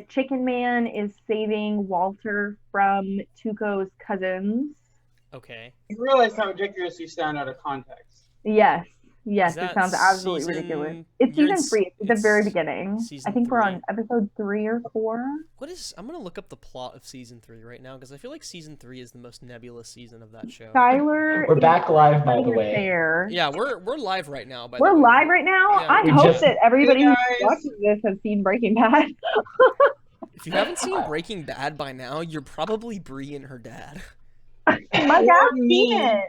Chicken Man is saving Walter from Tuco's cousins. Okay. You realize how ridiculous you sound out of context. Yes. Is Yes, it that sounds absolutely ridiculous. season? It's You're in. season 3. It's at the very It's beginning. I season think we're three. on episode 3 or 4. What is? I'm gonna look up the plot of season 3 right now because I feel like season 3 is the most nebulous season of that show. Skylar We're is back live, by having the an way. affair. Yeah, we're live right now. By the We're way, live right now. Yeah, I we hope just- that everybody Hey, who guys. watches this has seen Breaking Bad. if you haven't seen Breaking Bad by now, you're probably Bree and her dad. My dad's me. seen it.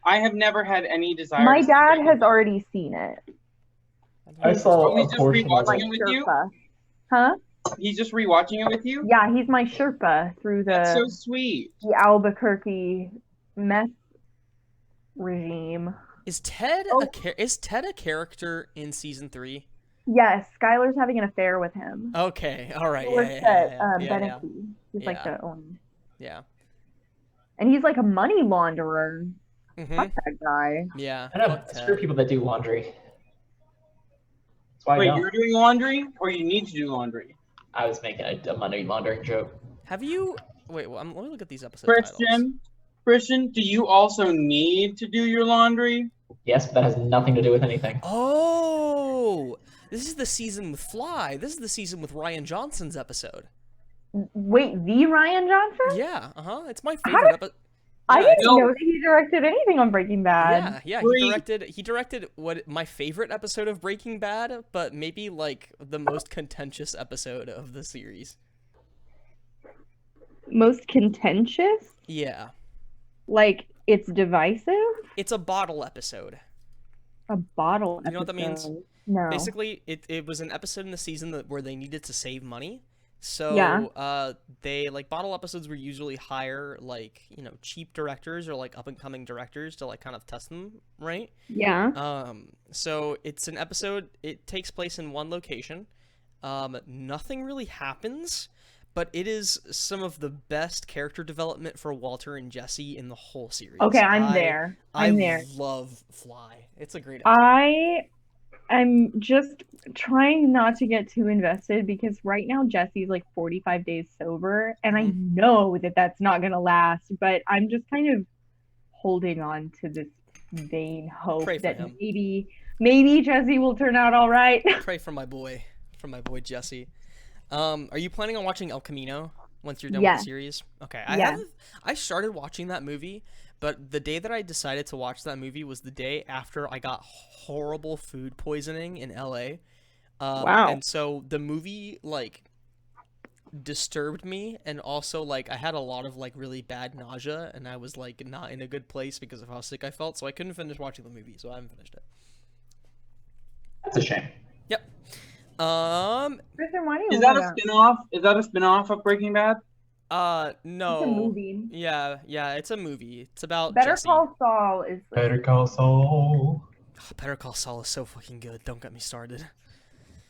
I have never had any desire. My to see dad Breaking has Bad. already seen it. I saw He's a just portion of rewatching Like it. it with you. Sherpa. Huh? He's just rewatching it with you. Yeah, he's my Sherpa through That's so the sweet. Albuquerque meth regime. Is Ted Oh. is Ted a character in season 3? Yes, Skylar's having an affair with him. Okay, all right, He yeah, works yeah, at yeah, yeah, yeah, Beneke. He's like Yeah. the owner. yeah. And he's like a money launderer. Mhm. Fuck that guy. Yeah. I know, fuck screw Ted. people that do laundry. That's why I Wait, don't. you're doing laundry, or you need to do laundry? I was making a money laundering joke. Have you? Wait, let me look at these episode titles. Christian, do you also need to do your laundry? Yes, but that has nothing to do with anything. Oh, this is the season with Fly. This is the season with Ryan Johnson's episode. Wait, the Ryan Johnson? Yeah, It's my How favorite did- episode. I didn't no. know that he directed anything on Breaking Bad. Yeah. Bree- He directed what my favorite episode of Breaking Bad, but maybe like the most contentious episode of the series. Most contentious? Yeah, Like, it's divisive? it's a bottle episode. A bottle You know what that means? episode. No. Basically, it was an episode in the season where they needed to save money. So Yeah. they like bottle episodes were usually hire like cheap directors or like up and coming directors to like kind of test them, right? Yeah. So it's an episode. It takes place in one location. Nothing really happens, but it is some of the best character development for Walter and Jesse in the whole series. Okay, I'm there. I'm there. love Fly. It's a great episode. I'm just trying not to get too invested because right now Jesse's like 45 days sober, and I know that that's not going to last, but I'm just kind of holding on to this vain hope Pray for that him. maybe Jesse will turn out all right. Pray for my boy Jesse. Are you planning on watching El Camino once you're done with Yes. the series? Okay, Yes. I started watching that movie, but the day that I decided to watch that movie was the day after I got horrible food poisoning in LA. Wow. And so the movie like disturbed me, and also like I had a lot of like really bad nausea, and I was like not in a good place because of how sick I felt, so I couldn't finish watching the movie, so I haven't finished it. That's a shame. Yep. Kristen, why do you Is that love a spin-off? Is that a spin-off of Breaking Bad? No. It's a movie. Yeah, it's a movie. It's about Better Jesse. Call Saul is Better Call Saul. Better Call Saul is so fucking good. Don't get me started.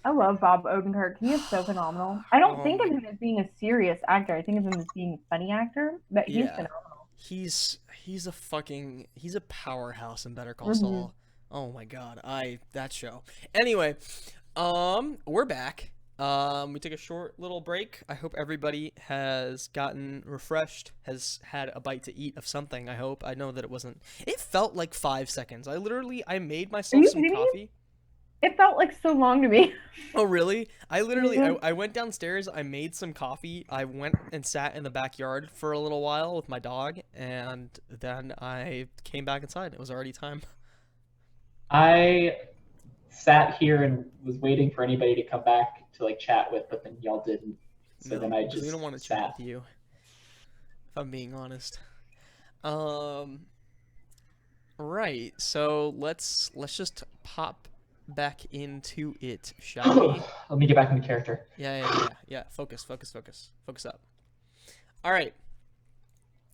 I love Bob Odenkirk. He is so phenomenal. I don't Oh think of my- him as being a serious actor. I think of him as being a funny actor, but he's Yeah. phenomenal. He's a powerhouse in Better Call Mhm. Saul. Oh my god, that show. Anyway, we're back. We took a short little break. I hope everybody has gotten refreshed, has had a bite to eat of something. I hope. I know that it wasn't. It felt like 5 seconds. I made myself you some kidding me? coffee. It felt like so long to me. Oh really? I Mhm. went downstairs, I made some coffee, I went and sat in the backyard for a little while with my dog, and then I came back inside. It was already time. I sat here and was waiting for anybody to come back to like chat with, but then y'all didn't. So No, then I 'cause just we don't want to sat. chat with you. If I'm being honest. Right. So let's just pop back into it, shall we? Let me get back into character. Yeah. Focus up. All right.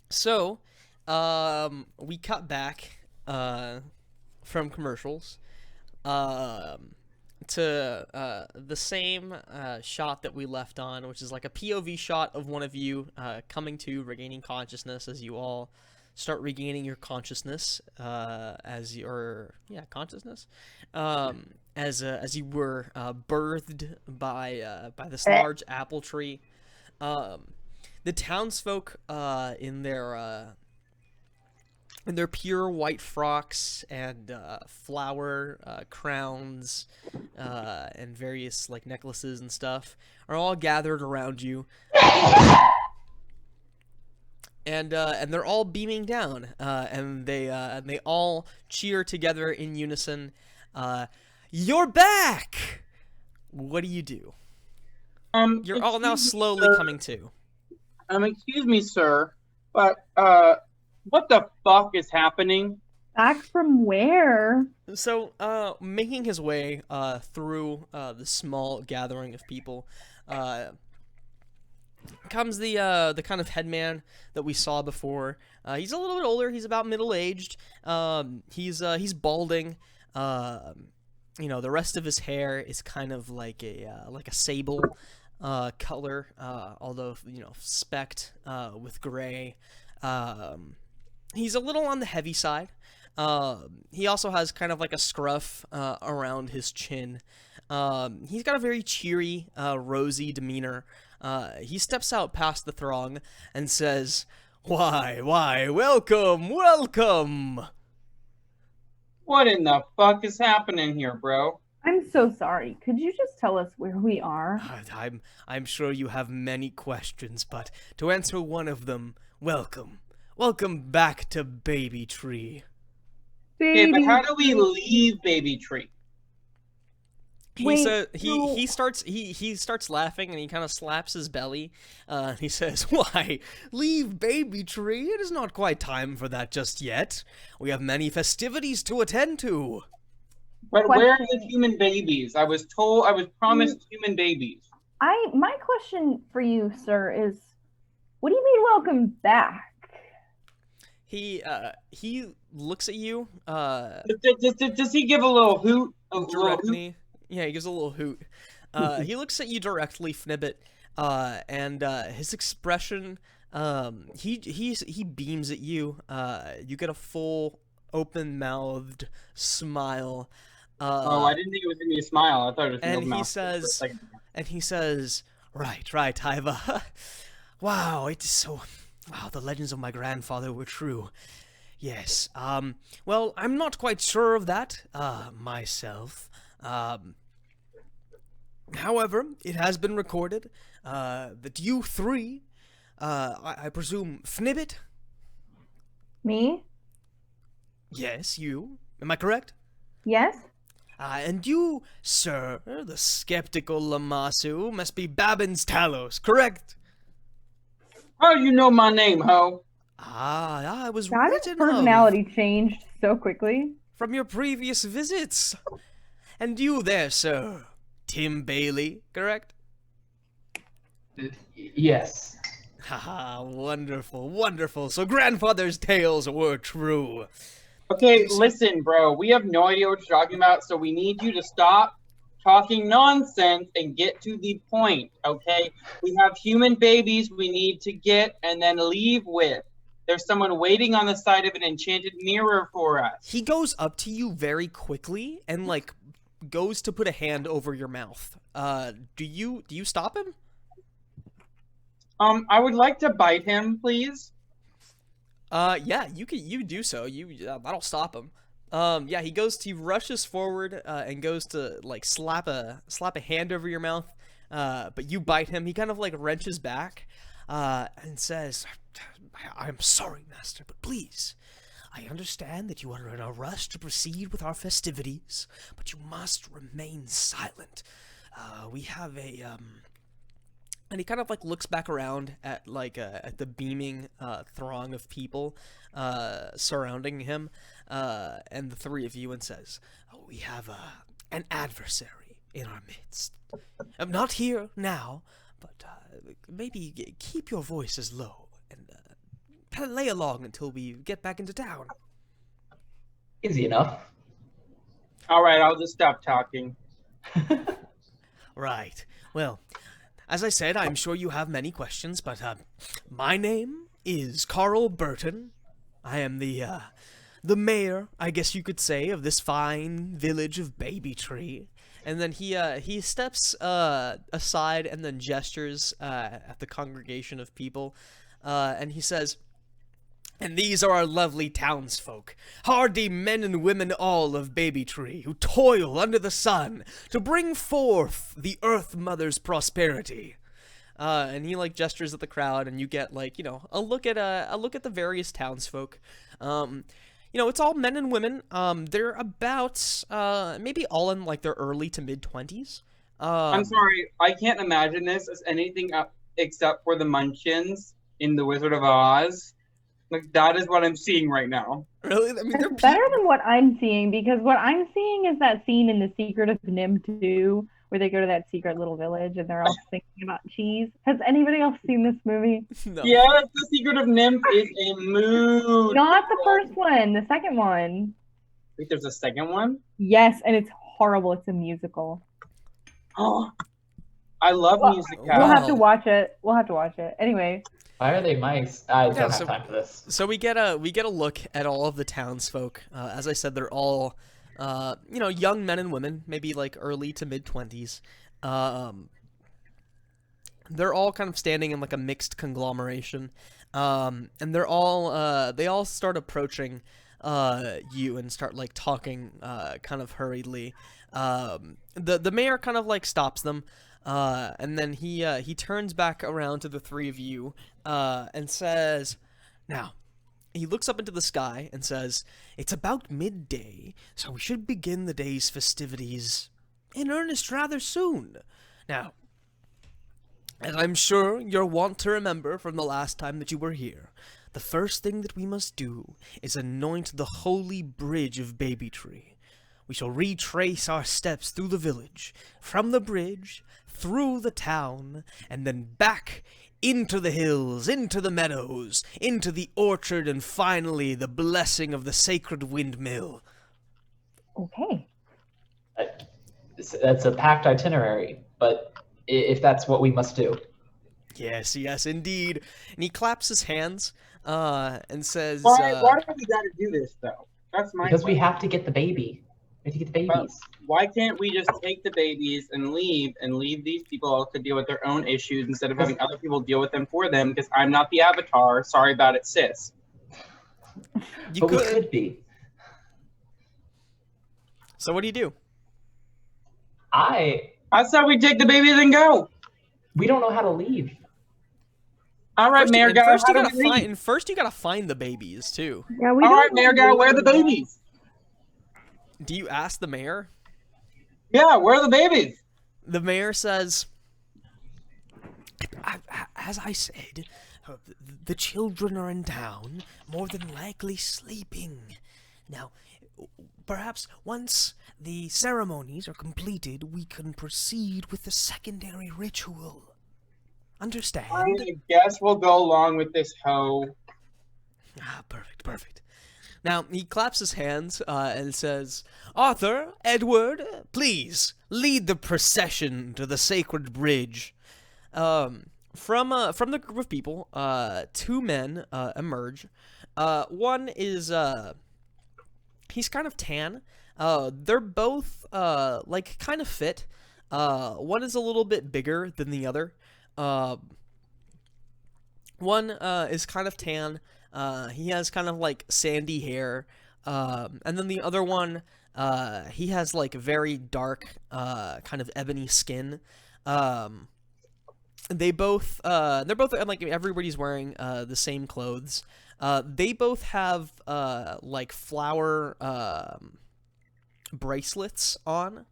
So, we cut back from commercials to the same shot that we left on, which is like a POV shot of one of you coming to, regaining consciousness as you all start regaining your consciousness as your consciousness as you were birthed by this large apple tree. The townsfolk in their pure white frocks and flower crowns and various like necklaces and stuff are all gathered around you, and they're all beaming down, and they all cheer together in unison. You're back. What do you do? You're all now slowly coming to. Excuse me, sir, but what the fuck is happening? Back from where? So, making his way through the small gathering of people, comes the kind of headman that we saw before. He's a little bit older. He's about middle-aged. He's balding. The rest of his hair is kind of like a sable color, although specked with gray. He's a little on the heavy side. He also has kind of like a scruff around his chin. He's got a very cheery, rosy demeanor. He steps out past the throng and says, Why, welcome! What in the fuck is happening here, bro? I'm so sorry. Could you just tell us where we are? I'm sure you have many questions, but to answer one of them, welcome. Welcome back to Baby Tree. Okay, but how do we leave Baby Tree? He starts laughing, and he kind of slaps his belly. He says, "Why, leave Baby Tree? It is not quite time for that just yet. We have many festivities to attend to." But where are the human babies? I was promised human babies. My question for you, sir, is, what do you mean welcome back? He looks at you. Does he give a little hoot? Directly. Yeah, he gives a little hoot. He looks at you directly, Fnibbit, and his expression, he beams at you. You get a full, open-mouthed smile. I didn't think it was gonna be a smile. I thought it was and he says, right, Hither. Wow, it is so. Wow, the legends of my grandfather were true. Yes. Well, I'm not quite sure of that myself. However, it has been recorded that you three, I presume Fnibbit? Me? Yes, you. Am I correct? Yes. And you, sir, the skeptical Lamasu, must be Babbins Talos, correct? How do you know my name, ho? I was God, his written personality changed so quickly. from your previous visits. And you there, sir, Tim Bailey, correct? Yes. Haha, wonderful. So grandfather's tales were true. Okay, listen, bro. We have no idea what you're talking about, so we need you to stop talking nonsense and get to the point, okay? We have human babies we need to get and then leave with. There's someone waiting on the side of an enchanted mirror for us. He goes up to you very quickly and, like, goes to put a hand over your mouth. Do you stop him? I would like to bite him, please. Yeah, you do so. That'll stop him. Yeah, he rushes forward, and goes to, like, slap a hand over your mouth, but you bite him. He kind of, like, wrenches back, and says, I'm sorry, master, but please, I understand that you are in a rush to proceed with our festivities, but you must remain silent. We have and he kind of, like, looks back around at, like, at the beaming throng of people surrounding him, and the three of you, and says, we have an adversary in our midst. Not here now, but maybe keep your voices low and kind of lay along until we get back into town. Easy enough. All right, I'll just stop talking. Right. Well, as I said, I'm sure you have many questions, but my name is Carl Burton. I am the mayor, I guess you could say, of this fine village of Baby Tree. And then he steps aside and then gestures at the congregation of people, and he says, "And these are our lovely townsfolk, hardy men and women all of Baby Tree, who toil under the sun to bring forth the Earth Mother's prosperity." And he like gestures at the crowd, and you get like a look at the various townsfolk. It's all men and women. They're about maybe all in like their early to mid 20s. I'm sorry, I can't imagine this as anything except for the Munchkins in The Wizard of Oz. Like, that is what I'm seeing right now. Really? I mean, they're It's better than what I'm seeing, because what I'm seeing is that scene in The Secret of Nim 2, where they go to that secret little village and they're all thinking about cheese. Has anybody else seen this movie? No. Yes, The Secret of Nymph is a mood. Not the first one, the second one. Wait, there's a second one? Yes, and it's horrible. It's a musical. Oh, I love music. We'll have to watch it. Anyway. Why are they mice? I don't have time for this. So we get a look at all of the townsfolk. As I said, they're all young men and women, maybe like early to mid 20s. They're all kind of standing in like a mixed conglomeration, and they all start approaching you and start like talking kind of hurriedly. The mayor kind of like stops them, and then he turns back around to the three of you and says, "Now." He looks up into the sky and says, "It's about midday, so we should begin the day's festivities in earnest rather soon. Now, as I'm sure you're wont to remember from the last time that you were here, the first thing that we must do is anoint the holy bridge of Baby Tree. We shall retrace our steps through the village, from the bridge, through the town, and then back into the hills, into the meadows, into the orchard, and finally the blessing of the sacred windmill." Okay. That's a packed itinerary, but if that's what we must do. Yes, indeed. And he claps his hands and says, Why do we gotta do this, though? That's my Because we question. have to get the baby. We have to get the babies. Why can't we just take the babies and leave these people to deal with their own issues instead of having other people deal with them for them? Because I'm not the Avatar. Sorry about it, sis. You But we could. could be. So what do you do? I said we take the babies and go. We don't know how to leave. All right, Mayor Guy, First how you do gotta we leave? find. First you gotta find the babies too. Yeah, we All don't right, Mayor Guy, where are the babies? Do you ask the mayor? Yeah, where are the babies? The mayor says, "As I said, the children are in town, more than likely sleeping. Now, perhaps once the ceremonies are completed, we can proceed with the secondary ritual. Understand?" I guess we'll go along with this hoe. Perfect. Now, he claps his hands and says, "Arthur, Edward, please, lead the procession to the sacred bridge." From the group of people, two men emerge. One is, he's kind of tan. They're both, like, kind of fit. One is a little bit bigger than the other. One is kind of tan. He has kind of like sandy hair. And then the other one, he has like very dark, kind of ebony skin. They're both like everybody's wearing the same clothes. They both have like flower bracelets on.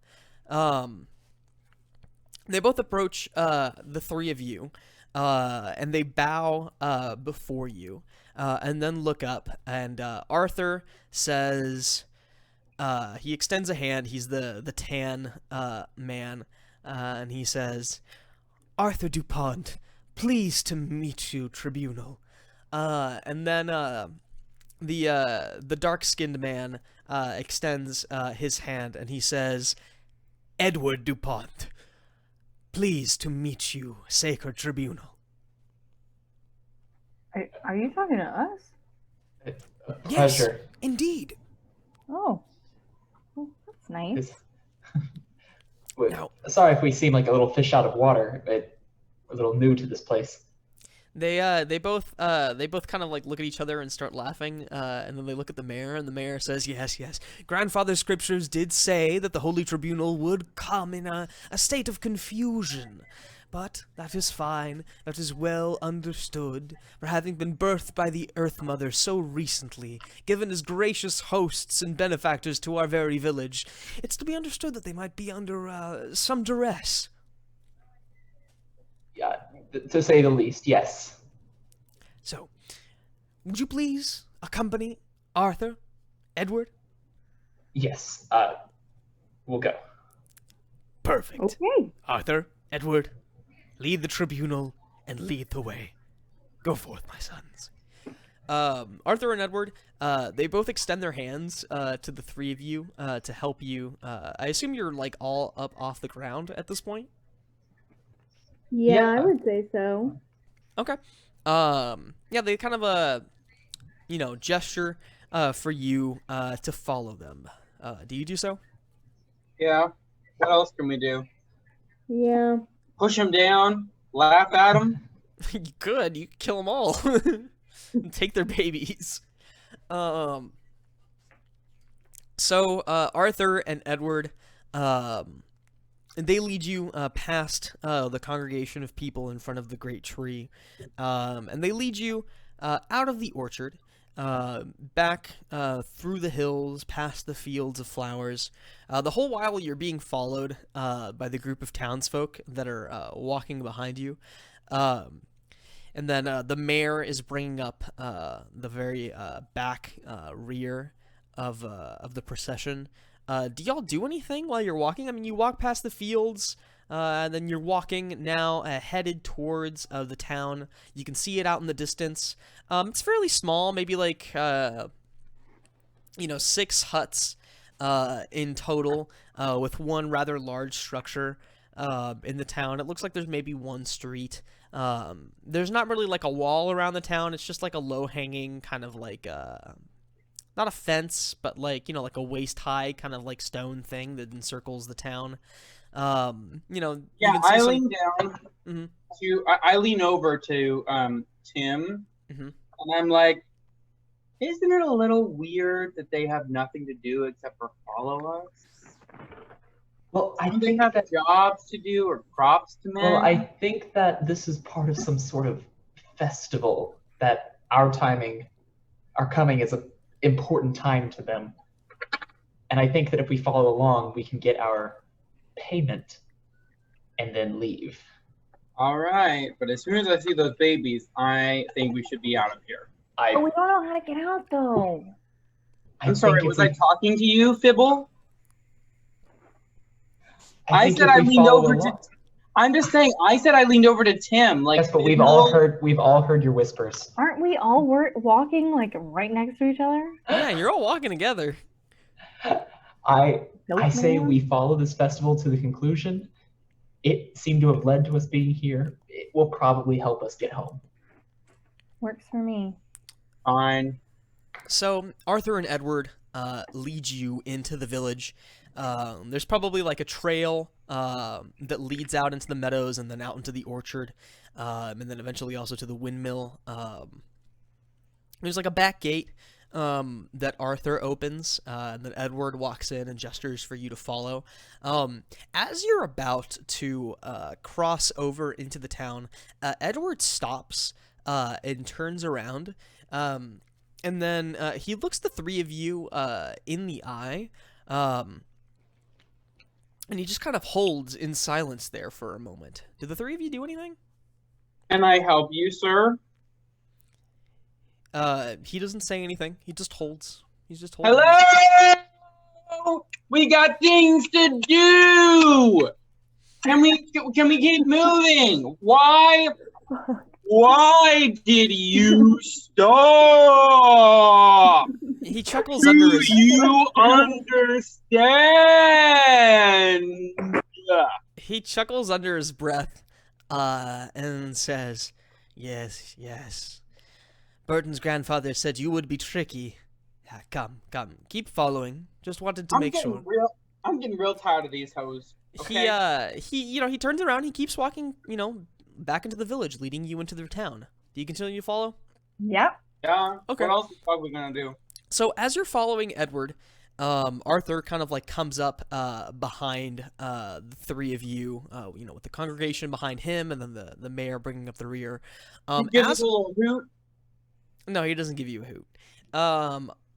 They both approach the three of you, and they bow before you, and then look up. And Arthur says, he extends a hand. He's the tan man, and he says, "Arthur Dupont, pleased to meet you, Tribunal." And then the dark-skinned man extends his hand, and he says, "Edward Dupont, pleased to meet you, Sacred Tribunal." Are you talking to us? A Yes, pleasure. indeed. Oh, well, that's nice. This- Now, Sorry if we seem like a little fish out of water, but we're a little new to this place. they both kind of like look at each other and start laughing, and then they look at the mayor, and the mayor says, "Yes, yes. Grandfather's scriptures did say that the Holy Tribunal would come in a state of confusion. But that is fine. That is well understood. For having been birthed by the Earth Mother so recently, given as gracious hosts and benefactors to our very village, it's to be understood that they might be under some duress." Yeah, to say the least, yes. So, would you please accompany Arthur, Edward? Yes, we'll go. Perfect. Okay. Arthur, Edward, lead the tribunal and lead the way. Go forth, my sons. Arthur and Edward, they both extend their hands to the three of you to help you. I assume you're like all up off the ground at this point. Yeah, Yeah. I would say so. Okay. Yeah, they kind of gesture for you to follow them. Do you do so? Yeah. What else can we do? Yeah. Push him down, laugh at him. You could. You could kill them all. Take their babies. So Arthur and Edward, they lead you past the congregation of people in front of the great tree, and they lead you out of the orchard, back through the hills, past the fields of flowers. The whole while you're being followed by the group of townsfolk that are walking behind you. And then the mayor is bringing up the very back rear of the procession. Do y'all do anything while you're walking? I mean, you walk past the fields, and then you're walking now headed towards the town. You can see it out in the distance. It's fairly small, maybe like 6 huts in total, with one rather large structure in the town. It looks like there's maybe one street. There's not really like a wall around the town. It's just like a low-hanging kind of like not a fence, but like like a waist-high kind of like stone thing that encircles the town. You Yeah, can see I some... lean down Mhm. to. I lean over to Tim, Mhm. and I'm like, "Isn't it a little weird that they have nothing to do except for follow us? Well, I Don't they think have that jobs to do or crops to mend?" Well, I think that this is part of some sort of festival that our coming is an important time to them. And I think that if we follow along, we can get our payment and then leave. All right, but as soon as I see those babies, I think we should be out of here. But we don't know how to get out, though. I'm sorry, was I talking to you, Fibble? I think said if I we leaned follow over along- to. I'm just saying. I said I leaned over to Tim. Like, Yes, but we've all heard your whispers. Aren't we all walking like right next to each other? Yeah, you're all walking together. I Nope, say man. we follow this festival to the conclusion. It seemed to have led to us being here. It will probably help us get home. Works for me. Fine. So Arthur and Edward lead you into the village. There's probably like a trail that leads out into the meadows and then out into the orchard, and then eventually also to the windmill. There's like a back gate that Arthur opens, and then Edward walks in and gestures for you to follow. As you're about to cross over into the town, Edward stops and turns around, and then he looks the three of you in the eye, and he just kind of holds in silence there for a moment. Do the three of you do anything? Can I help you, sir? He doesn't say anything. He just holds. He's just holding. Hello! We got things to do! Can we keep moving? Why did you stop? He chuckles under Do his... you understand? He chuckles under his breath, and says, "Yes, yes. Burton's grandfather said you would be tricky. Yeah, come. Keep following. Just wanted to make sure. I'm getting real tired of these hoes. Okay? He turns around, he keeps walking, back into the village, leading you into their town. Do you continue to follow? Yep. Yeah. Okay. What else are we gonna do? So as you're following Edward, Arthur kind of like comes up behind the three of you, with the congregation behind him, and then the mayor bringing up the rear. He gives us a little hoot. No, he doesn't give you a hoot.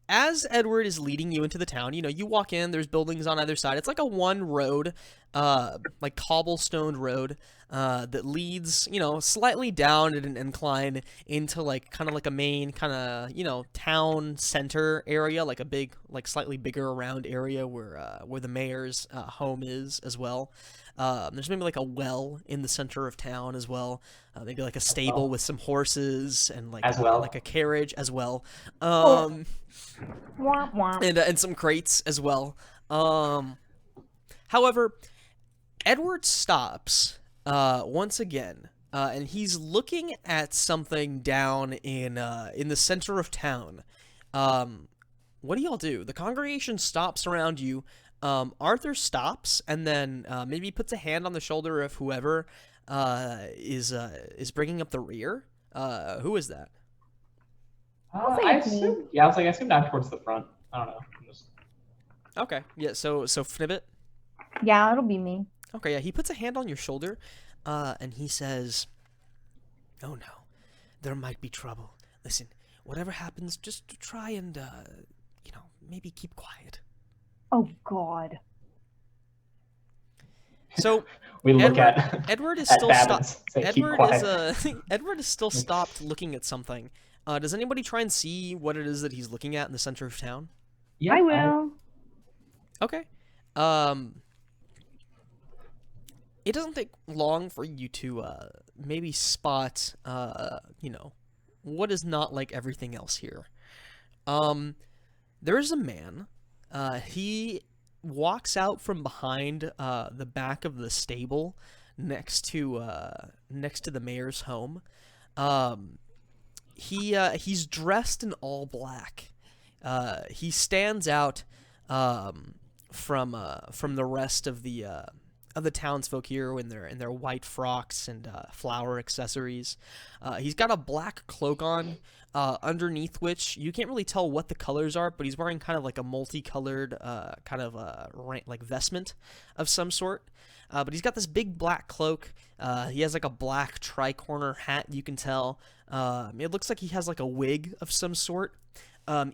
As Edward is leading you into the town, you walk in, there's buildings on either side. It's like a one road, like cobblestone road, that leads, slightly down at an incline into like kind of like a main kind of, town center area, like a big, like slightly bigger around area where the mayor's home is as well. There's maybe like a well in the center of town as well. Maybe like a stable with some horses and like like a carriage as well. Womp womp. And some crates as well. However, Edward stops once again, and he's looking at something down in the center of town. What do y'all do? The congregation stops around you. Arthur stops and then maybe puts a hand on the shoulder of whoever is bringing up the rear. Who is that? I assume down towards the front. I don't know. Okay, yeah. So Fnibbit. Yeah, it'll be me. Okay, yeah. He puts a hand on your shoulder, and he says, "Oh no, there might be trouble. Listen, whatever happens, just try and maybe keep quiet." Oh God. So we look at Edward is at still Babbins, stopped. say, "Keep Edward quiet." is Edward is still stopped looking at something. Does anybody try and see what it is that he's looking at in the center of town? Yeah, I will. Okay. It doesn't take long for you to maybe spot what is not like everything else here. There is a man. He walks out from behind the back of the stable next to the mayor's home. He's dressed in all black. He stands out from the rest of the townsfolk here in their white frocks and flower accessories. He's got a black cloak on, underneath which you can't really tell what the colors are, but he's wearing kind of like a multicolored like vestment of some sort. But he's got this big black cloak. He has like a black tri-corner hat, you can tell. It looks like he has like a wig of some sort.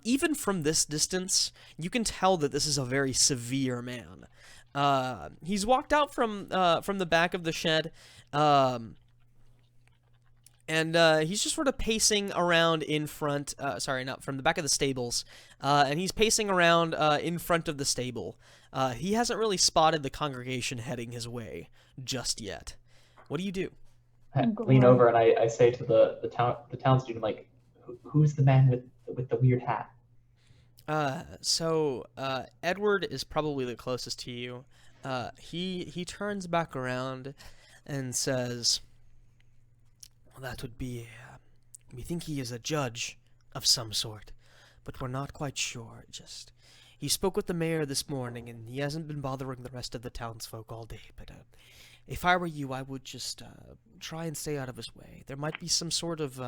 Even from this distance, you can tell that this is a very severe man. He's walked out from the back of the shed, and he's just sort of pacing around in front. Sorry, not from the back of the stables. And he's pacing around in front of the stable. He hasn't really spotted the congregation heading his way just yet. What do you do? I lean over and I say to the town student, like, "Who's the man with the weird hat?" So Edward is probably the closest to you. He turns back around and says, "Well, that would be. We think he is a judge of some sort, but we're not quite sure. He spoke with the mayor this morning, and he hasn't been bothering the rest of the townsfolk all day. But if I were you, I would just try and stay out of his way. There might be some sort of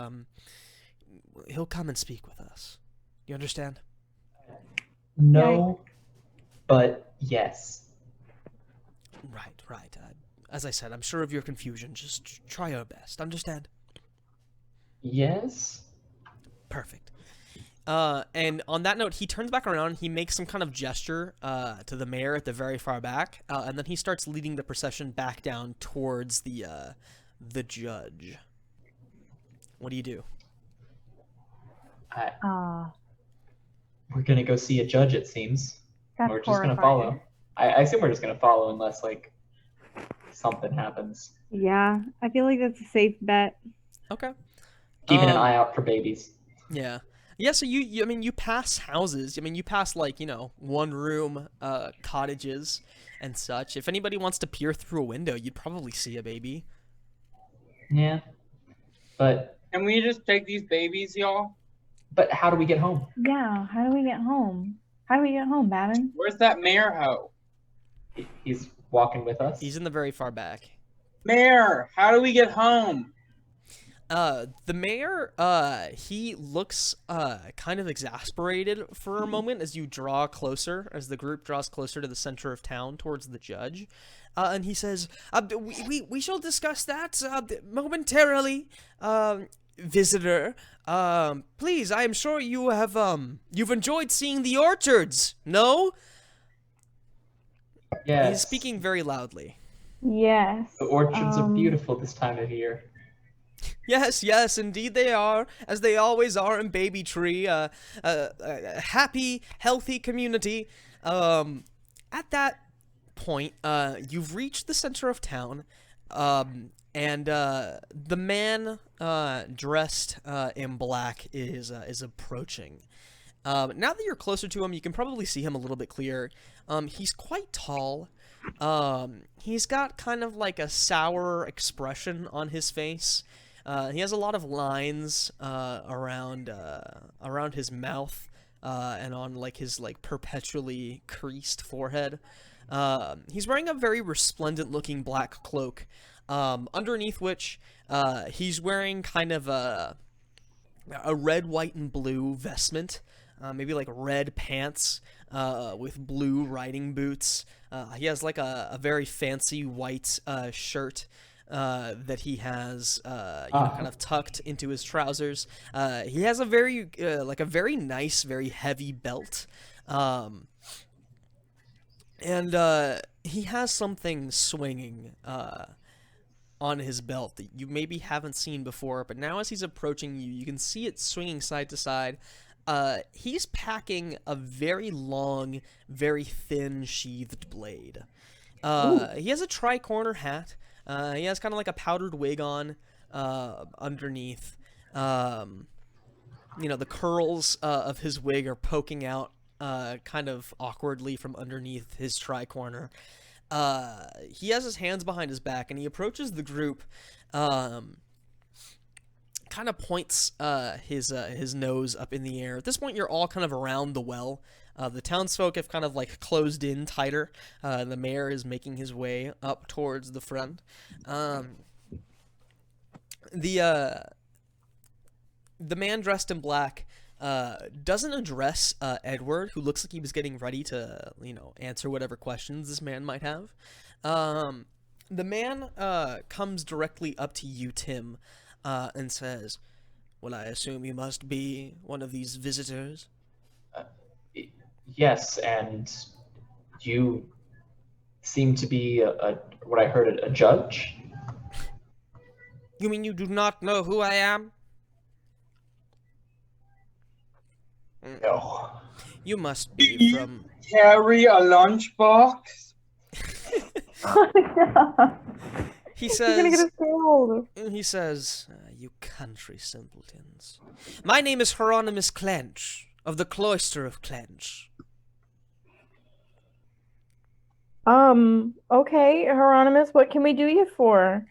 he'll come and speak with us. You understand?" No, but yes. Right. As I said, I'm sure of your confusion. Just try your best. Understand? Yes. Perfect. And on that note, he turns back around. He makes some kind of gesture to the mayor at the very far back, and then he starts leading the procession back down towards the judge. What do you do? We're gonna go see a judge, it seems. That's We're just gonna horrifying. follow. I assume we're just gonna follow unless like something happens. Yeah, I feel like that's a safe bet. Okay. Keeping an eye out for babies. Yeah. Yeah, so you pass houses. You pass like, one room cottages and such. If anybody wants to peer through a window, you'd probably see a baby. Yeah. But Can we just take these babies, y'all? But how do we get home? Yeah, how do we get home? How do we get home, Babin? Where's that mayor hoe? He's walking with us. He's in the very far back. Mayor, how do we get home? The mayor, he looks, kind of exasperated for a moment as you draw closer, as the group draws closer to the center of town towards the judge. And he says, we shall discuss that, momentarily, visitor. Please, I am sure you have, you've enjoyed seeing the orchards, no? Yes. He's speaking very loudly. Yes. The orchards are beautiful this time of year. Yes, indeed they are, as they always are in Baby Tree, a happy, healthy community. At that point, you've reached the center of town, and the man dressed in black is approaching. Now that you're closer to him, you can probably see him a little bit clearer. He's quite tall. He's got kind of like a sour expression on his face. He has a lot of lines around his mouth and on like his like perpetually creased forehead. He's wearing a very resplendent looking black cloak, underneath which he's wearing kind of a red, white, and blue vestment. Maybe like red pants with blue riding boots. He has like a very fancy white shirt that he has kind of tucked into his trousers. He has a very very nice, very heavy belt. And he has something swinging on his belt that you maybe haven't seen before, but now as he's approaching you, you can see it swinging side to side. He's packing a very long, very thin sheathed blade. He has a tri-corner hat. He has kind of like a powdered wig on underneath. The curls of his wig are poking out kind of awkwardly from underneath his tri-corner. He has his hands behind his back, and he approaches the group, kind of points his nose up in the air. At this point, you're all kind of around the well. The townsfolk have kind of like closed in tighter. The mayor is making his way up towards the front. The man dressed in black doesn't address Edward, who looks like he was getting ready to, answer whatever questions this man might have. The man comes directly up to you, Tim, and says, "Well, I assume you must be one of these visitors?" Yes, and you seem to be what I heard, a judge? You mean you do not know who I am? No. You must be from... Carry a lunchbox? Oh my god. He He's gonna get says... us killed. He says, "You country simpletons. My name is Hieronymus Clench, of the Cloister of Clench." Okay, Hieronymus, what can we do you for?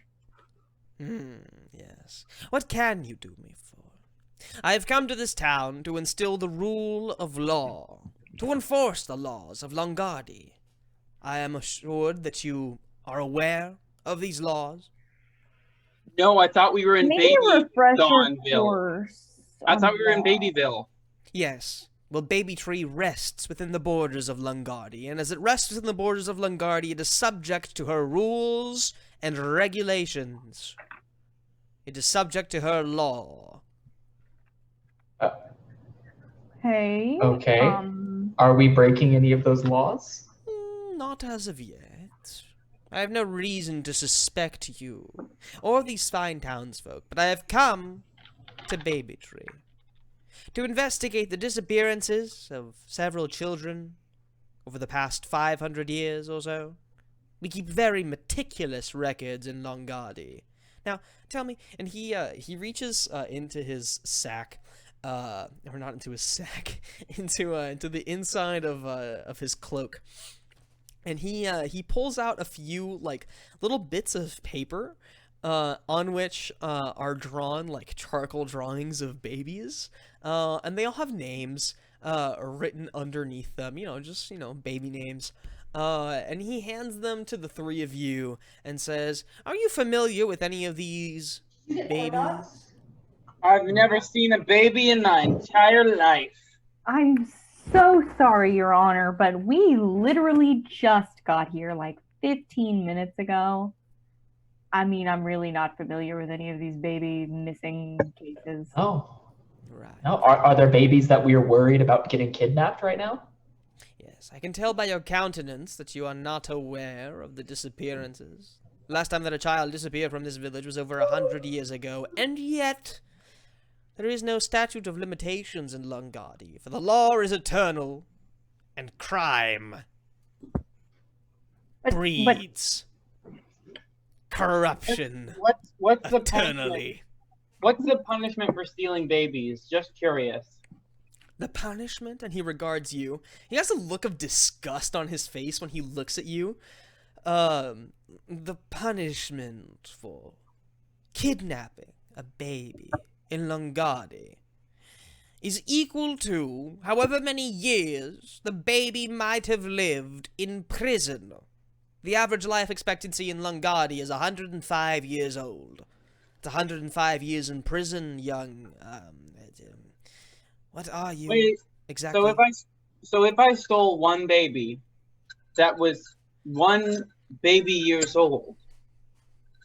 Yes. What can you do me for? I have come to this town to instill the rule of law, to enforce the laws of Lombardy. I am assured that you are aware of these laws. No, I thought we were in Maybe a refresher Dawnville. course I on thought we were in that. Babyville. Yes. Well, Baby Tree rests within the borders of Lombardy, and as it rests within the borders of Lombardy, it is subject to her rules and regulations. It is subject to her law. Hey. Okay. Are we breaking any of those laws? Not as of yet. I have no reason to suspect you, or these fine townsfolk, but I have come to Baby Tree to investigate the disappearances of several children over the past 500 years or so. We keep very meticulous records in Lombardy. Now, tell me, and he reaches into his sack, or not into his sack, into the inside of his cloak, and he pulls out a few like little bits of paper, on which are drawn like charcoal drawings of babies, and they all have names written underneath them. Just baby names. And he hands them to the three of you and says, "Are you familiar with any of these babies?" I've never seen a baby in my entire life. I'm so sorry, Your Honor, but we literally just got here like 15 minutes ago. I mean, I'm really not familiar with any of these baby missing cases. Oh. Right. No, are there babies that we are worried about getting kidnapped right now? Yes, I can tell by your countenance that you are not aware of the disappearances. Last time that a child disappeared from this village was over 100 years ago, and yet there is no statute of limitations in Lungadi, for the law is eternal, and crime breeds corruption What's the punishment? eternally. What's the punishment for stealing babies? Just curious. The punishment? And he regards you. He has a look of disgust on his face when he looks at you. The punishment for kidnapping a baby in Lungadi is equal to however many years the baby might have lived in prison. The average life expectancy in Lungadi is 105 years old. It's 105 years in prison, young. What are you? Wait, exactly? so if I stole one baby that was 1 baby years old,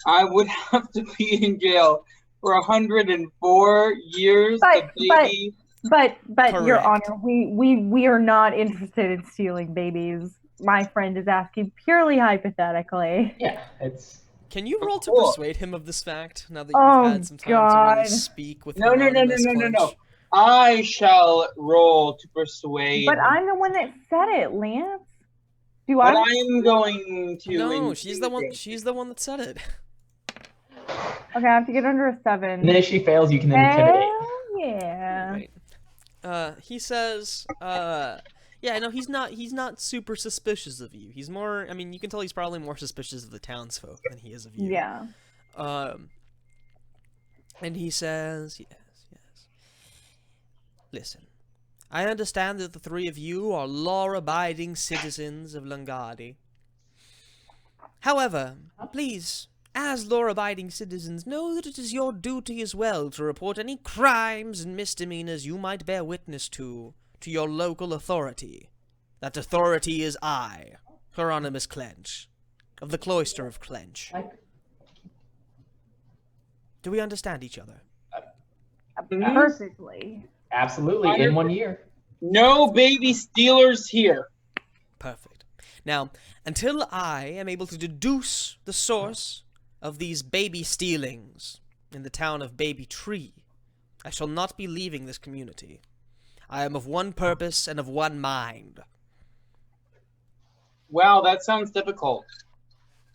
I would have to be in jail for 104 years. But Your Correct. Honor, we are not interested in stealing babies. My friend is asking purely hypothetically. Yeah, it's... Can you roll to Cool. persuade him of this fact, now that Oh, you've had some time to God. really speak with No. anonymous clench? I shall roll to persuade. But I'm the one that said it, Lance. Do But I? I'm going to. No, she's the one. intimidate. She's the one that said it. Okay, I have to get under a 7. And then if she fails, you can then intimidate. Hell yeah. Right. He says, yeah, no, he's not super suspicious of you. He's more, I mean, you can tell he's probably more suspicious of the townsfolk than he is of you. Yeah. And he says, yes. Listen, I understand that the three of you are law-abiding citizens of Lungadi. However, please, as law-abiding citizens, know that it is your duty as well to report any crimes and misdemeanors you might bear witness to your local authority. That authority is I, Hieronymus Clench, of the Cloister of Clench. Do we understand each other? Perfectly. Absolutely, in 1 year. No baby stealers here. Perfect. Now, until I am able to deduce the source of these baby stealings in the town of Baby Tree, I shall not be leaving this community. I am of one purpose and of one mind. Wow, that sounds difficult.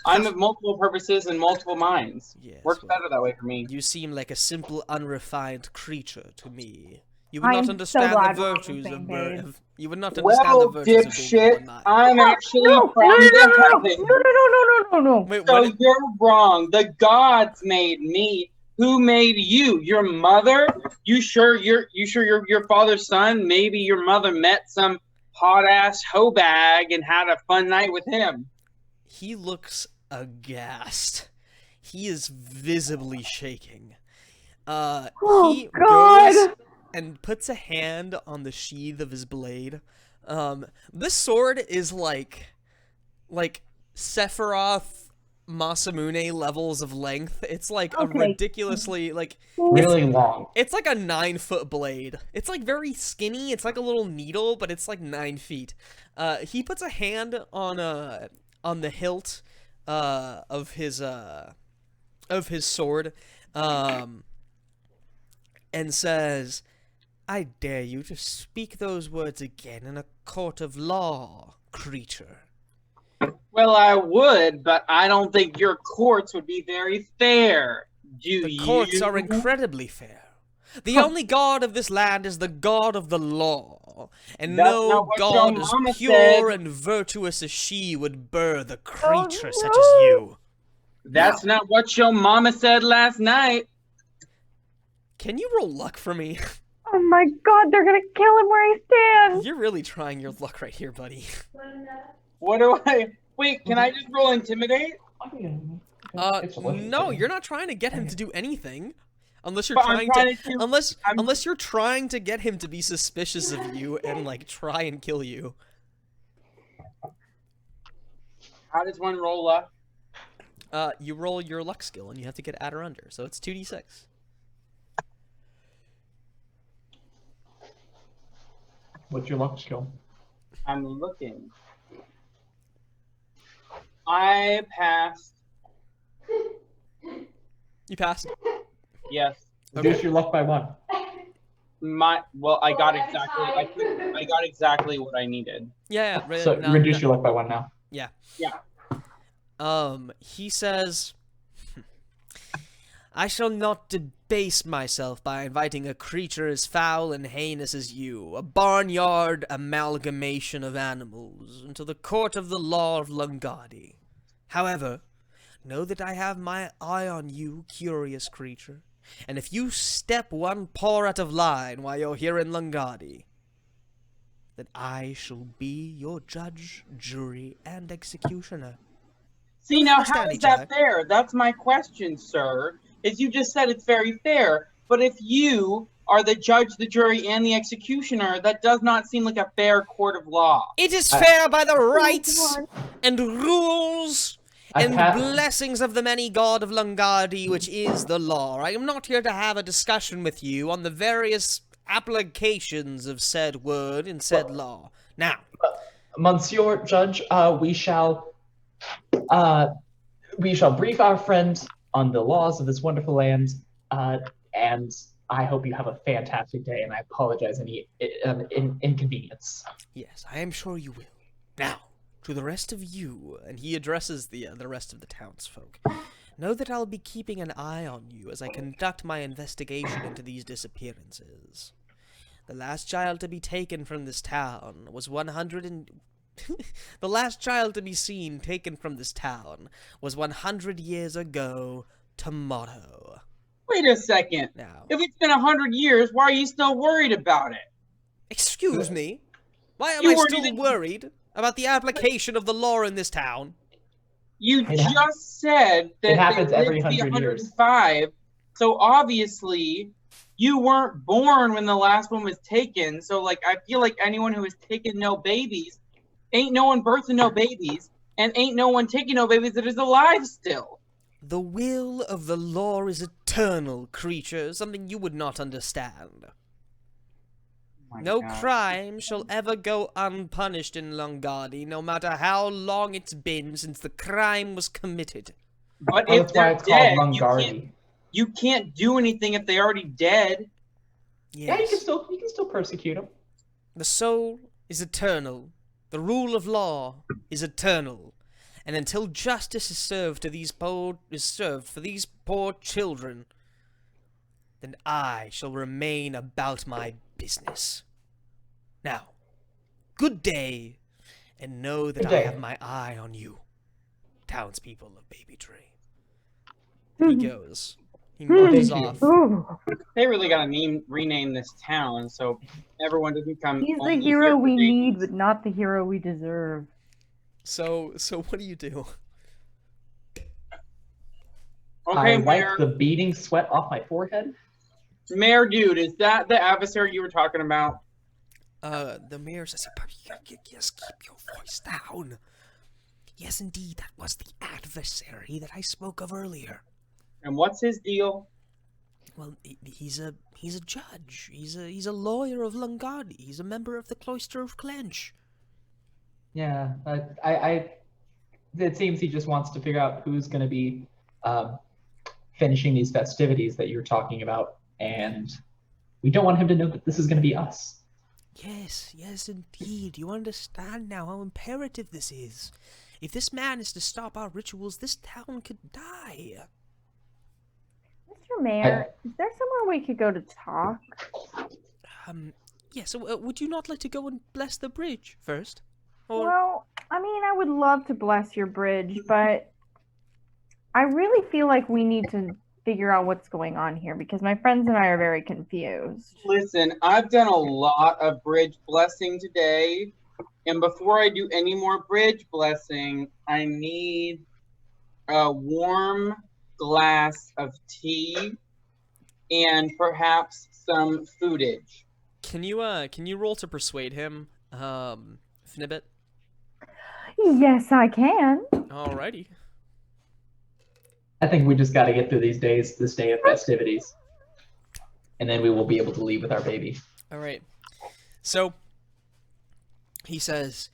I'm of multiple purposes and multiple minds. Yes, Works well, better that way for me. you seem like a simple, unrefined creature to me. You would I'm not so understand glad the we're on the virtues same of page. you would not understand Well, the virtues of being of dipshit, one mind. I'm actually No, from the heavens. no. Wait, So what? you're wrong. The gods made me. Who made you? Your mother? You sure you're your father's son? Maybe your mother met some hot ass hoe bag and had a fun night with him. He looks aghast. He is visibly shaking. Oh, He God. goes and puts a hand on the sheath of his blade. This sword is like Sephiroth Masamune levels of length. It's like a Okay. ridiculously Really long. it's like a 9-foot blade. It's like very skinny. It's like a little needle, but it's like 9 feet. He puts a hand on the hilt of his sword, and says, "I dare you to speak those words again in a court of law, creature." Well, I would, but I don't think your courts would be very fair. Do The you? courts are incredibly fair. The only god of this land is the god of the law, and That's no not what god your as mama pure said. and virtuous as she would birth a creature no. such as you. That's not what your mama said last night. Can you roll luck for me? Oh my god, they're gonna kill him where he stands! You're really trying your luck right here, buddy. What do I... Wait, can I just roll intimidate? No, you're not trying to get him to do anything. Unless you're But trying I'm to... Unless you're trying to get him to be suspicious of you and, like, try and kill you. How does one roll luck? You roll your luck skill, and you have to get at or under, so it's 2d6. What's your luck skill? I'm looking. I passed. You passed. Yes. Reduce your luck by 1. I got exactly what I needed. Yeah. So reduce your luck by 1 now. Yeah. Yeah. He says, I shall not debase myself by inviting a creature as foul and heinous as you, a barnyard amalgamation of animals, into the court of the law of Lungardi. However, know that I have my eye on you, curious creature, and if you step one paw out of line while you're here in Lungardi, then I shall be your judge, jury, and executioner. See, now how Understand is each that other. fair? That's my question, sir. Is you just said it's very fair, but if you are the judge, the jury, and the executioner, that does not seem like a fair court of law. It is fair by the rights and rules and blessings of the many god of Lungardi, which is the law. I am not here to have a discussion with you on the various applications of said word and said law. Now, Monsieur Judge, we shall brief our friend on the laws of this wonderful land, and I hope you have a fantastic day, and I apologize any inconvenience. yes, I am sure you will. Now, to the rest of you, and he addresses the rest of the townsfolk, know that I'll be keeping an eye on you as I conduct my investigation into these disappearances. The last child to be taken from this town was 100 and... The last child to be seen taken from this town was 100 years ago tomorrow. Wait a second. Now, If it's been 100 years, why are you still worried about it? excuse me? Why am You I weren't still even- worried about the application of the law in this town? You just said that It happens they every lived to be 100 years. 105, so obviously you weren't born when the last one was taken. So, like, I feel like anyone who has taken no babies, ain't no one birthing no babies, and ain't no one taking no babies that is alive still. The will of the law is eternal, creature, something you would not understand. No crime shall ever go unpunished in Lungardi, no matter how long it's been since the crime was committed. But Well, if that's why they're it's dead, called Lungardi. you can't do anything if they're already dead. Yeah, you Yes. can still persecute him. The soul is eternal. The rule of law is eternal. And until justice is served for these poor children, then I shall remain about my business. Now, good day, and know that Good I day. have my eye on you, townspeople of Baby Tree. Hmm. He goes. He marches Thank you. off. Ooh, They really gotta rename this town so everyone doesn't come. he's the only hero here for we babies. need, but not the hero we deserve. So what do you do? Okay, I Mayor, wipe the beating sweat off my forehead. Mayor Dude, is that the adversary you were talking about? The mayor says, "Yes, keep your voice down. Yes, indeed, that was the adversary that I spoke of earlier. And what's his deal? Well, he's a judge. He's a lawyer of Lungardi. He's a member of the Cloister of Clench. Yeah, it seems he just wants to figure out who's going to be finishing these festivities that you're talking about, and we don't want him to know that this is going to be us. Yes, indeed. You understand now how imperative this is. If this man is to stop our rituals, this town could die." Mr. Mayor, is there somewhere we could go to talk? Yeah, so would you not like to go and bless the bridge first? Or... Well, I mean, I would love to bless your bridge, but I really feel like we need to figure out what's going on here because my friends and I are very confused. Listen, I've done a lot of bridge blessing today. And before I do any more bridge blessing, I need a warm glass of tea and perhaps some foodage. Can you roll to persuade him, Fnibbit? Yes, I can. Alrighty. I think we just got to get through these days, this day of festivities, and then we will be able to leave with our baby. All right. So he says,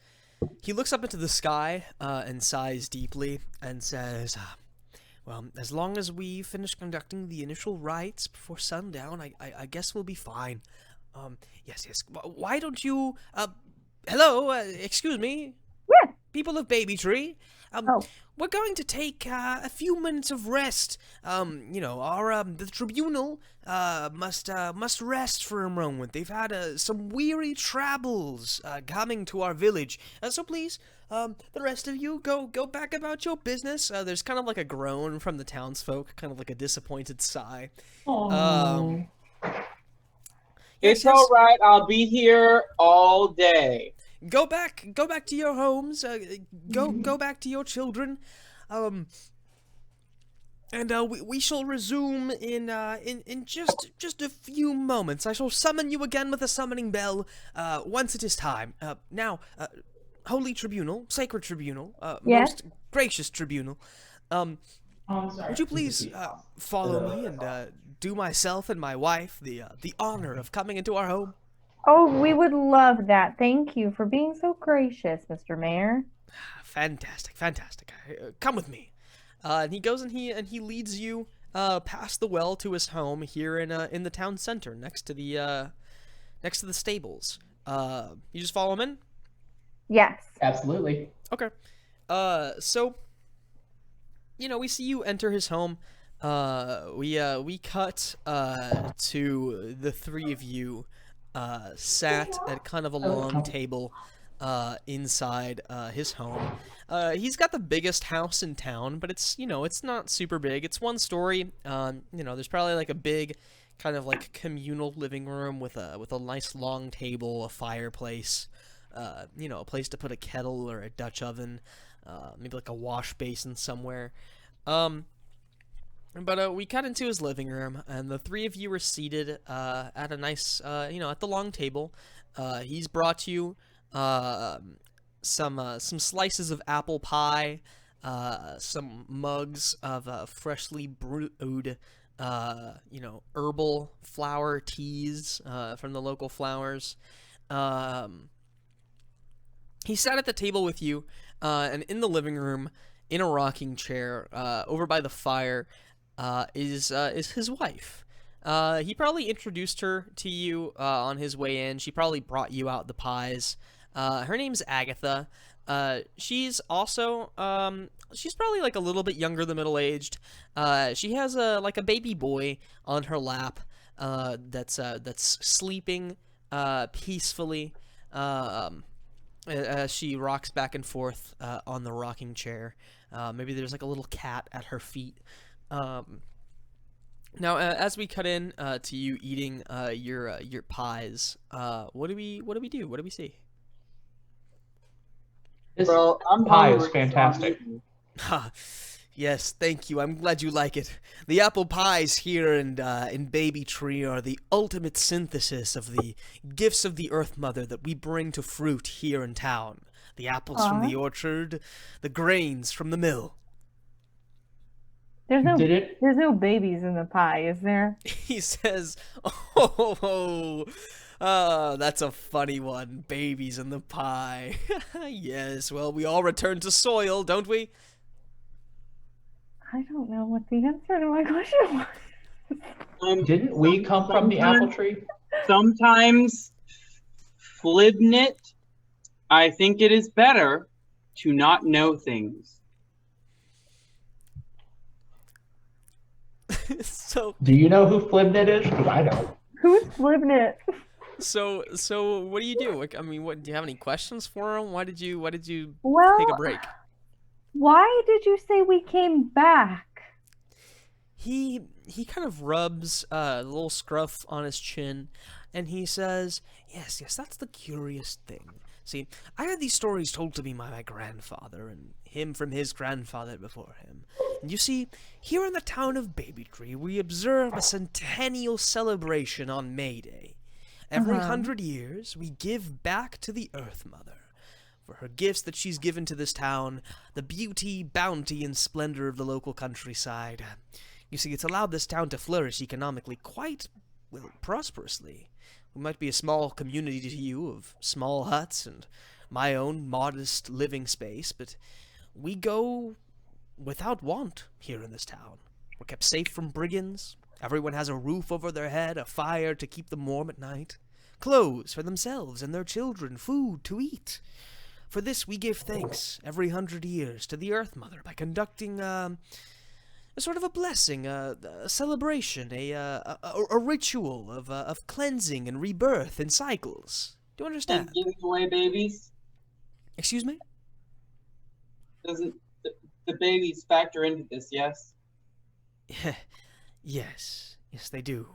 he looks up into the sky and sighs deeply and says, well, as long as we finish conducting the initial rites before sundown, I guess we'll be fine. Yes. Why don't you, hello, excuse me? Yeah. People of Baby Tree. Oh. We're going to take a few minutes of rest. The tribunal must rest for a moment. They've had some weary travels coming to our village. So please, the rest of you go back about your business. There's kind of like a groan from the townsfolk, kind of like a disappointed sigh. It's all right. I'll be here all day. Go back to your homes. Go back to your children. We shall resume in just a few moments. I shall summon you again with a summoning bell. Once it is time. Now, holy tribunal, sacred tribunal, Yes? most gracious tribunal. Would you please follow me and do myself and my wife the honor of coming into our home? Oh, we would love that. Thank you for being so gracious, Mr. Mayor. Fantastic. Come with me. And he goes and he leads you past the well to his home here in the town center, next to the stables. You just follow him in? Yes. Absolutely. Okay. So we see you enter his home. We cut to the three of you sat at kind of a long table inside his home. He's got the biggest house in town, but it's not super big. It's one story. There's probably like a big kind of like communal living room with a nice long table, a fireplace, a place to put a kettle or a Dutch oven, maybe like a wash basin somewhere. But we cut into his living room, and the three of you are seated at a nice, at the long table. He's brought you some slices of apple pie, some mugs of freshly brewed, herbal flower teas from the local flowers. He sat at the table with you, and in the living room, in a rocking chair, over by the fire, is his wife. He probably introduced her to you on his way in. She probably brought you out the pies. Her name's Agatha. She's also she's probably like a little bit younger than middle-aged. She has a baby boy on her lap that's sleeping peacefully as she rocks back and forth on the rocking chair. Maybe there's like a little cat at her feet. Now, as we cut in to you eating your pies, what do we do? What do we see? This Well, I'm pie is hungry, fantastic. Yes, thank you. I'm glad you like it. The apple pies here in Baby Tree are the ultimate synthesis of the gifts of the Earth Mother that we bring to fruit here in town. The apples from the orchard, the grains from the mill. There's no babies in the pie, is there? He says, that's a funny one. Babies in the pie. Yes, well, we all return to soil, don't we? I don't know what the answer to my question was. Didn't we come from the apple tree? Sometimes, Flibnit, I think it is better to not know things. So, Do you know who Flibnit is? Because I don't. Who's Flibnit? so what do you do? Like, I mean, what do you have any questions for him? Why did you Well, take a break? why did you say we came back? he kind of rubs a little scruff on his chin, and he says, yes, that's the curious thing. See, I had these stories told to me by my grandfather, and him from his grandfather before him. And you see, here in the town of Baby Tree, we observe a centennial celebration on May Day. Every 100 years, we give back to the Earth Mother for her gifts that she's given to this town, the beauty, bounty, and splendor of the local countryside. You see, it's allowed this town to flourish economically quite, well, prosperously. We might be a small community to you of small huts and my own modest living space, but we go without want here in this town. We're kept safe from brigands. Everyone has a roof over their head, a fire to keep them warm at night, clothes for themselves and their children, food to eat. For this we give thanks every 100 years to the Earth Mother by conducting a sort of a blessing, a celebration, a ritual of cleansing and rebirth in cycles. Do you understand? And giving away babies? Excuse me? Doesn't the babies factor into this, yes? Yes, they do.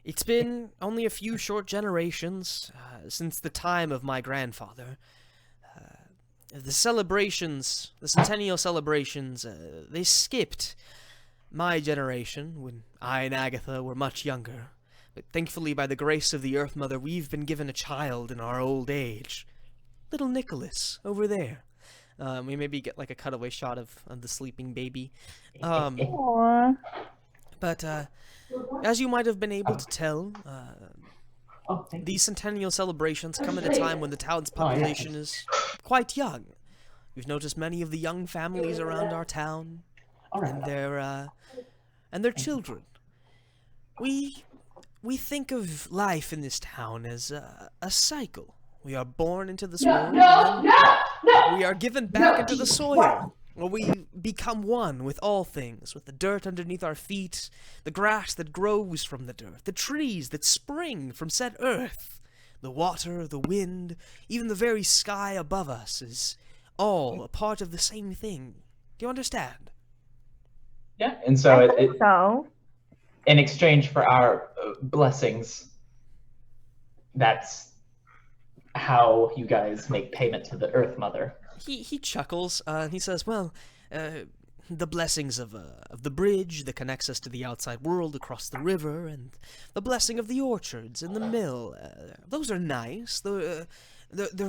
It's been only a few short generations since the time of my grandfather. The centennial celebrations, they skipped my generation when I and Agatha were much younger. But thankfully, by the grace of the Earth Mother, we've been given a child in our old age. Little Nicholas, over there. We maybe get like a cutaway shot of the sleeping baby. Aww. But as you might have been able to tell, these centennial celebrations come at a time when the town's population is quite young. We've noticed many of the young families around our town and their children. We think of life in this town as a cycle. We are born into this world, and then we are given back into the soil, where we become one with all things, with the dirt underneath our feet, the grass that grows from the dirt, the trees that spring from said earth, the water, the wind, even the very sky above us is all a part of the same thing. Do you understand? Yeah, and so I think so. in exchange for our blessings, that's how you guys make payment to the Earth Mother. He chuckles, and he says, well, the blessings of the bridge that connects us to the outside world across the river, and the blessing of the orchards and the mill, those are nice. They're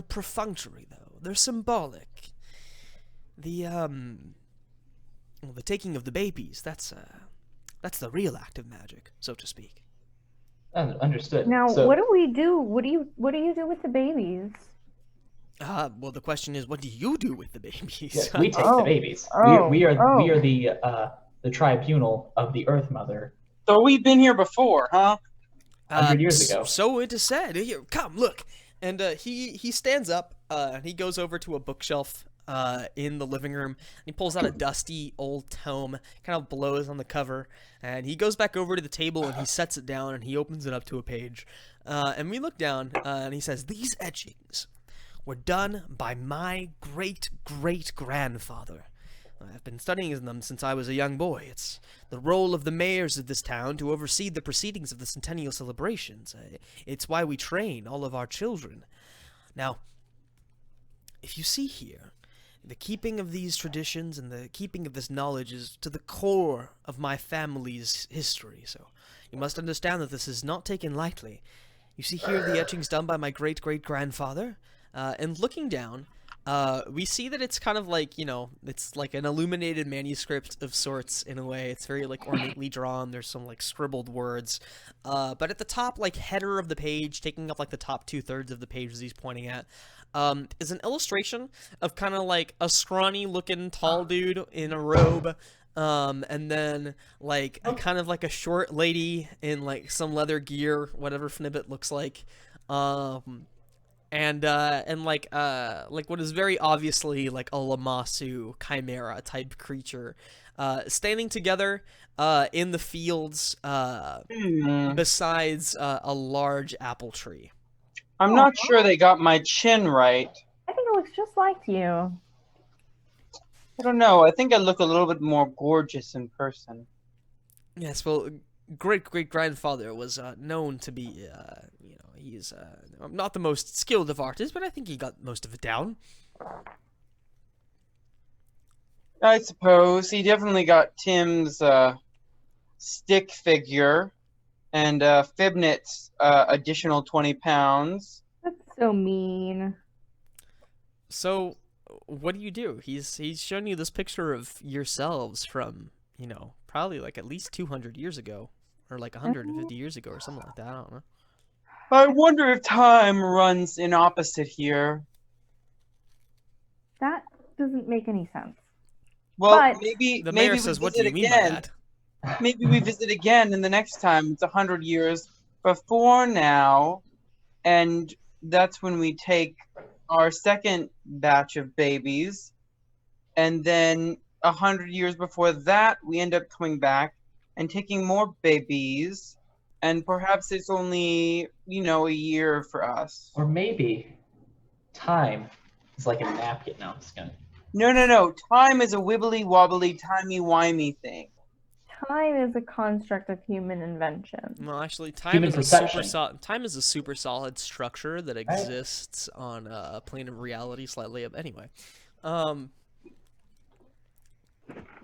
perfunctory, though. They're symbolic. The taking of the babies, that's the real act of magic, so to speak. Understood. Now, So- what do we do? What do you do with the babies? Well, the question is, what do you do with the babies? Yes, we take Oh. the babies. Oh. We are Oh. the tribunal of the Earth Mother. So we've been here before, huh? 100 years ago. So it is said. Here, come, look. And he stands up, and he goes over to a bookshelf in the living room, and he pulls out a dusty old tome, kind of blows on the cover, and he goes back over to the table, and he sets it down, and he opens it up to a page. And we look down, and he says, these etchings were done by my great-great-grandfather. I've been studying them since I was a young boy. It's the role of the mayors of this town to oversee the proceedings of the centennial celebrations. It's why we train all of our children. Now, if you see here, the keeping of these traditions and the keeping of this knowledge is to the core of my family's history, so you must understand that this is not taken lightly. You see here the etchings done by my great-great-grandfather, and looking down, we see that it's kind of like, it's like an illuminated manuscript of sorts in a way. It's very, like, ornately drawn. There's some, like, scribbled words. But at the top, like, header of the page, taking up, like, the top 2/3 of the pages he's pointing at, is an illustration of kind of, like, a scrawny-looking tall dude in a robe, and then, like, kind of like a short lady in, like, some leather gear, whatever Fnibbit looks like, and like what is very obviously like a Lamassu chimera type creature, standing together in the fields besides a large apple tree. I'm not sure they got my chin right. I think it looks just like you. I don't know. I think I look a little bit more gorgeous in person. Yes, well, great-great-grandfather was known to be, he's not the most skilled of artists, but I think he got most of it down. I suppose he definitely got Tim's stick figure and Fibnit's additional 20 pounds. That's so mean. So, what do? He's showing you this picture of yourselves from, probably like at least 200 years ago, or like 150 years ago, or something like that. I don't know. I wonder if time runs in opposite here. That doesn't make any sense. Well, But- maybe The mayor we says, "What do visit you mean by again. that?" Maybe we visit again, and the next time it's 100 years before now, and that's when we take our second batch of babies, and then 100 years before that, we end up coming back and taking more babies, and perhaps it's only, a year for us. Or maybe time is like a napkin. No, I'm just gonna. No. Time is a wibbly wobbly, timey-wimey thing. Time is a construct of human invention. Well, actually, time Human is perception. time is a super solid structure that exists on a plane of reality slightly up. Anyway,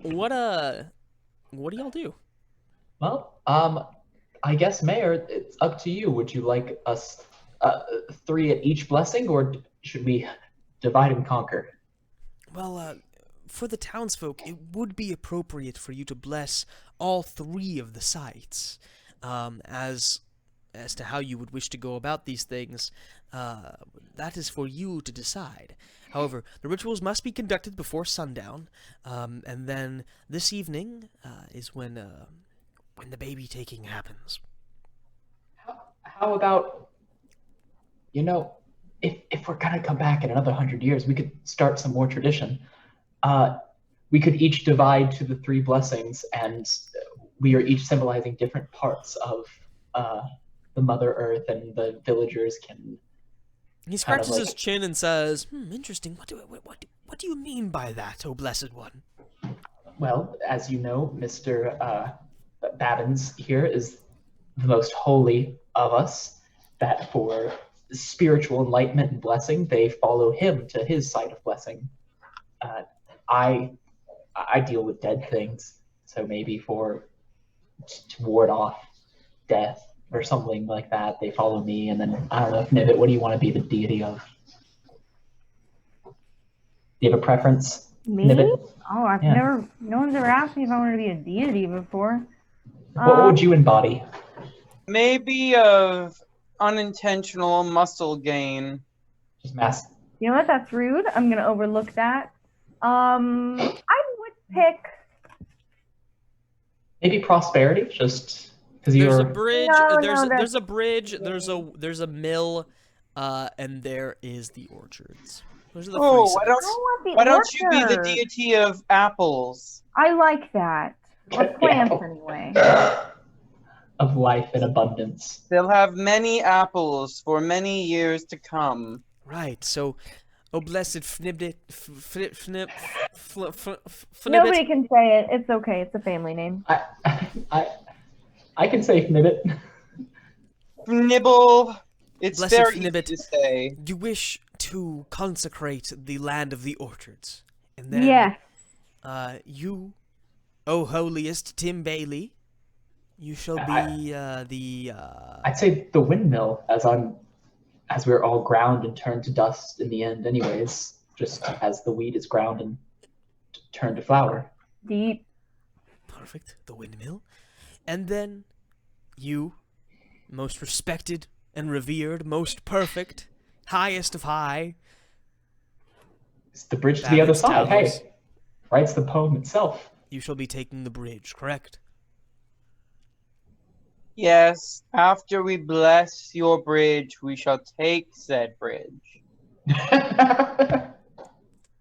what do y'all do? Well, I guess, Mayor, it's up to you. Would you like us 3 at each blessing, or should we divide and conquer? Well, for the townsfolk, it would be appropriate for you to bless all 3 of the sites. As to how you would wish to go about these things, that is for you to decide. However, the rituals must be conducted before sundown, and then this evening is when the baby taking happens. How about, if we're gonna come back in another 100 years, we could start some more tradition. We could each divide to the 3 blessings, and we are each symbolizing different parts of the Mother Earth, and the villagers can. He scratches his chin and says, interesting. What do you mean by that, oh blessed one? Well, as you know, Mr. Babbins here is the most holy of us, that for spiritual enlightenment and blessing, they follow him to his site of blessing. I deal with dead things, so maybe to ward off death or something like that, they follow me. And then, I don't know, Nibbit, what do you want to be the deity of? Do you have a preference? Me? Nibbit? Oh, no one's ever asked me if I wanted to be a deity before. What would you embody? Maybe of unintentional muscle gain. Just mass. You know what? That's rude. I'm gonna overlook that. I would pick. Maybe prosperity, just because There's you're. a bridge. No, there's a bridge. There's a mill, and there is the orchards. Those are the Oh, three I don't sites. want the Why don't you be the orchard. deity of apples? I like that. Or plants, anyway. Of life and abundance. They'll have many apples for many years to come. Right. So, oh blessed Fnibit, Fnib, Nobody can say it. It's okay. It's a family name. I can say Nibbit. Nibble. It's Blessed very Fnibbit. easy to say. You wish to consecrate the land of the orchards, and then Yes. you, oh holiest Tim Bailey, you shall be the. I'd say the windmill, as we're all ground and turned to dust in the end, anyways. Just as the wheat is ground and turned to flour. Deep. Perfect, the windmill, and then you, most respected and revered, most perfect, highest of high. It's the bridge to the other Babbage side. Towers. Hey, writes the poem itself. You shall be taking the bridge, correct? Yes, after we bless your bridge, we shall take said bridge.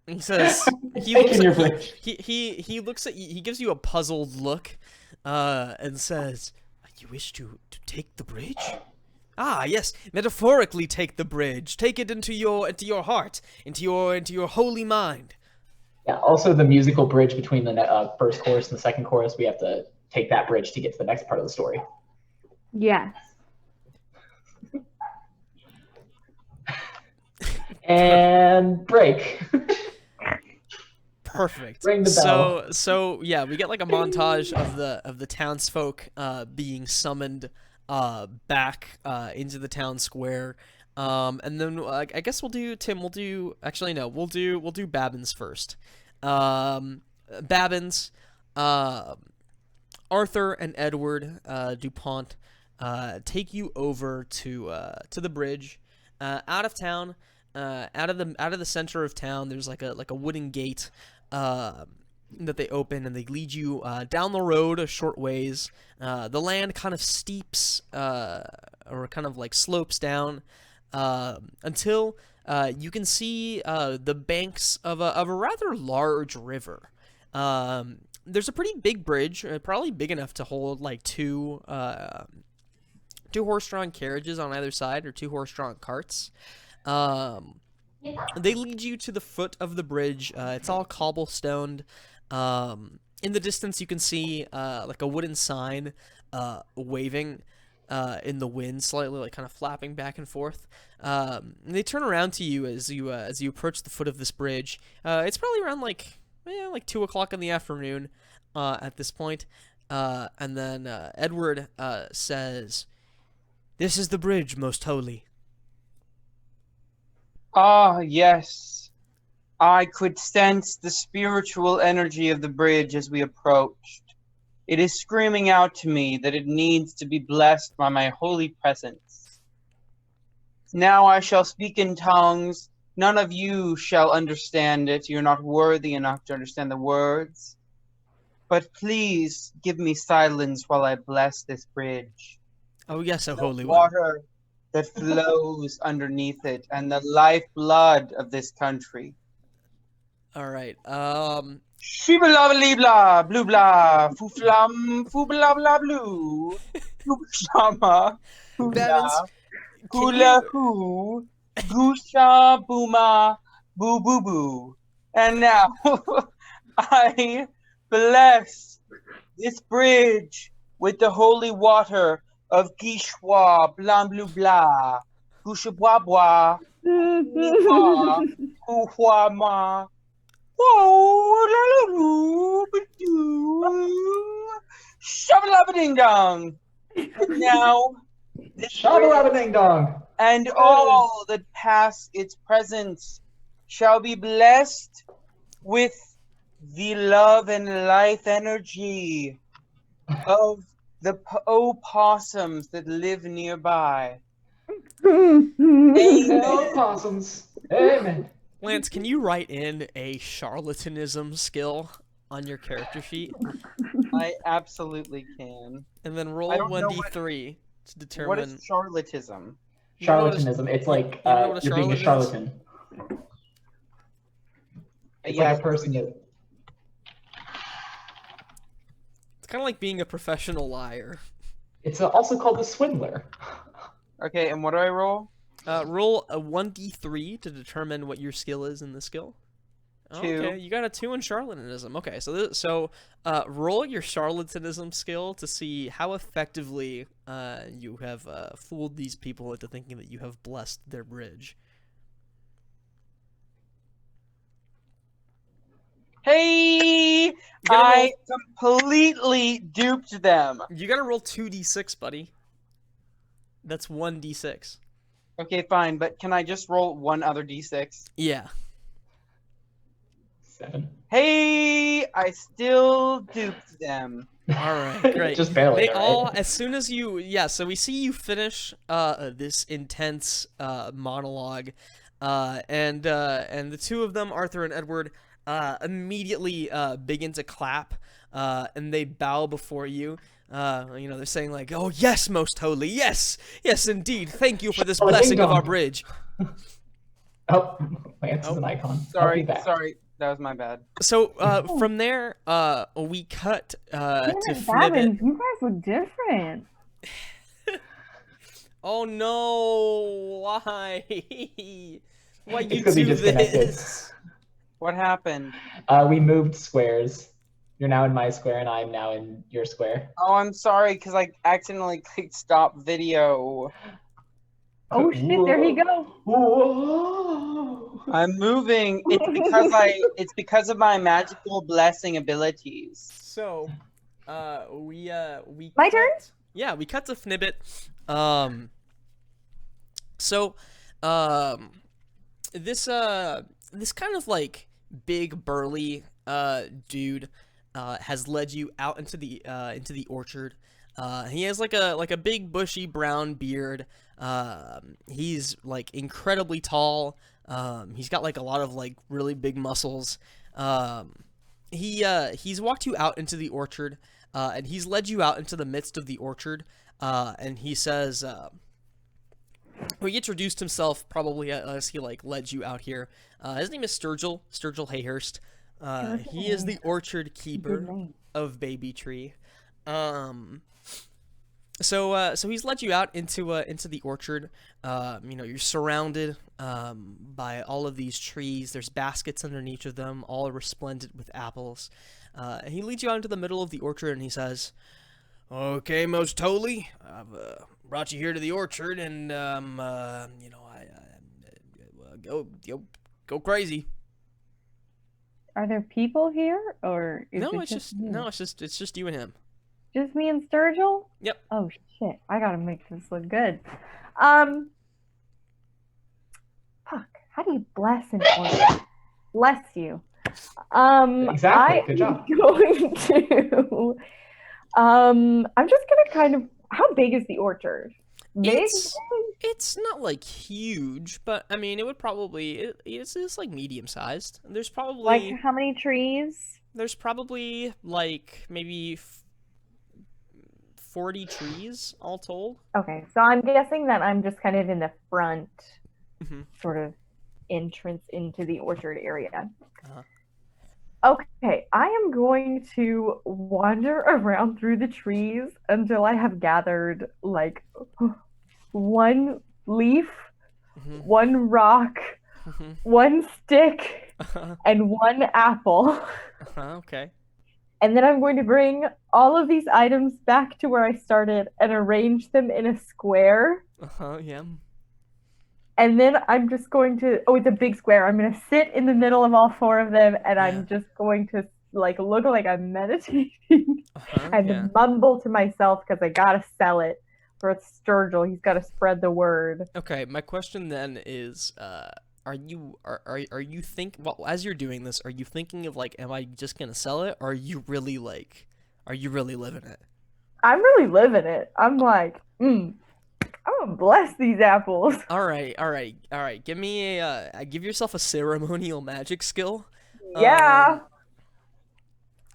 He says he Taking looks your at bridge. he looks at you, he gives you a puzzled look, and says, "You wish to take the bridge? Ah, yes, metaphorically take the bridge. Take it into your heart, into your holy mind." Yeah. Also, the musical bridge between the first chorus and the second chorus, we have to take that bridge to get to the next part of the story. Yes. And break. Perfect. Ring the bell. So yeah, we get like a montage of the townsfolk being summoned back into the town square. And then I guess we'll do Babbins first. Babbins, Arthur and Edward DuPont take you over to the bridge, out of town, out of the center of town. There's like a wooden gate that they open, and they lead you down the road a short ways. The land kind of steeps or kind of like slopes down until you can see the banks of a rather large river. There's a pretty big bridge, probably big enough to hold like two horse-drawn carriages on either side, or two horse-drawn carts. They lead you to the foot of the bridge. It's all cobblestoned. In the distance, you can see like a wooden sign waving in the wind, slightly, like kind of flapping back and forth. And they turn around to you as you approach the foot of this bridge. It's probably around like 2 o'clock in the afternoon at this point. And then Edward says, "This is the bridge, most holy." Ah, yes. I could sense the spiritual energy of the bridge as we approached. It is screaming out to me that it needs to be blessed by my holy presence. Now I shall speak in tongues. None of you shall understand it. You're not worthy enough to understand the words. But please give me silence while I bless this bridge. Oh yes, O holy one. Water that flows underneath it, and the lifeblood of this country. All right. Shibla blue blah, fooflam, foobla blah blue, shama, Babbins, hula hoo, goosha booma, boo boo boo. And now I bless this bridge with the holy water of Gishwa, blah blue blah, goosha blah blah, ma. Shabba-labba-ding-dong. And now, Shabba-labba-ding-dong. And all that pass its presence shall be blessed with the love and life energy of the opossums that live nearby. Amen. Opossums. Amen. Lance, can you write in a charlatanism skill on your character sheet? I absolutely can. And then roll 1d3 to determine... What is charlatanism? Charlatanism. It's like you're being a charlatan. It's like a person that... It's kind of like being a professional liar. It's also called a swindler. Okay, and what do I roll? Roll a 1d3 to determine what your skill is in the skill. 2. Okay, you got a 2 in charlatanism. Okay, so roll your charlatanism skill to see how effectively you have fooled these people into thinking that you have blessed their bridge. Hey! I completely duped them. You gotta roll 2d6, buddy. That's 1d6. Okay, fine, but can I just roll one other d6? Yeah. 7. Hey! I still duped them. Alright, great. Just barely. They right? all, as soon as you, so we see you finish this intense monologue, and the two of them, Arthur and Edward, immediately begin to clap, and they bow before you. They're saying like, "Oh yes, most holy, yes, yes indeed. Thank you for this blessing of our bridge." Oh, Lance is an icon. Sorry, that was my bad. So from there, we cut to Babbins, you guys look different. Oh no! Why? Why you It's 'cause we do disconnected. this? What happened? We moved squares, You're now in my square, and I'm now in your square. Oh, I'm sorry, because I accidentally clicked stop video. Oh shit, there he go. Whoa! I'm moving. It's because of my magical blessing abilities. So, we My cut, turn? Yeah, we cut to Fnibbit. So, um, this kind of like big burly dude has led you out into the orchard. He has like a big bushy brown beard. He's like incredibly tall. He's got like a lot of like really big muscles. He's walked you out into the orchard, and he's led you out into the midst of the orchard. And he says, well, he introduced himself probably as he like led you out here. His name is Sturgill Hayhurst. He is the orchard keeper of Baby Tree. So he's led you out into the orchard. You're surrounded by all of these trees. There's baskets underneath of them, all resplendent with apples. And he leads you out into the middle of the orchard, and he says, "Okay, most totally. I've brought you here to the orchard, and go crazy." Are there people here, or is No, it just me? it's just you and him. Just me and Sturgill? Yep. Oh shit! I gotta make this look good. Fuck. How do you bless an orchard? Bless you. Exactly. Good job. I'm just gonna kind of. How big is the orchard? Big? It's not like huge, but I mean, it would probably it's like medium sized. There's probably Like how many trees? There's probably like maybe 40 trees all told. Okay, so I'm guessing that I'm just kind of in the front, Mhm. sort of entrance into the orchard area. Uh-huh. Okay, I am going to wander around through the trees until I have gathered like one leaf, Mhm. one rock, Mhm. one stick, Uh-huh. and one apple. Okay. And then I'm going to bring all of these items back to where I started and arrange them in a square. Yeah. And then I'm just going to, oh, it's a big square. I'm going to sit in the middle of all four of them, and I'm just going to like look like I'm meditating and Yeah. mumble to myself because I got to sell it for Sturgill. He's got to spread the word. Okay, my question then is, are you well, as you're doing this, are you thinking of like, am I just gonna sell it, or are you really living it? I'm really living it. I'm like, I'm gonna bless these apples. All right. Give me give yourself a ceremonial magic skill. Yeah.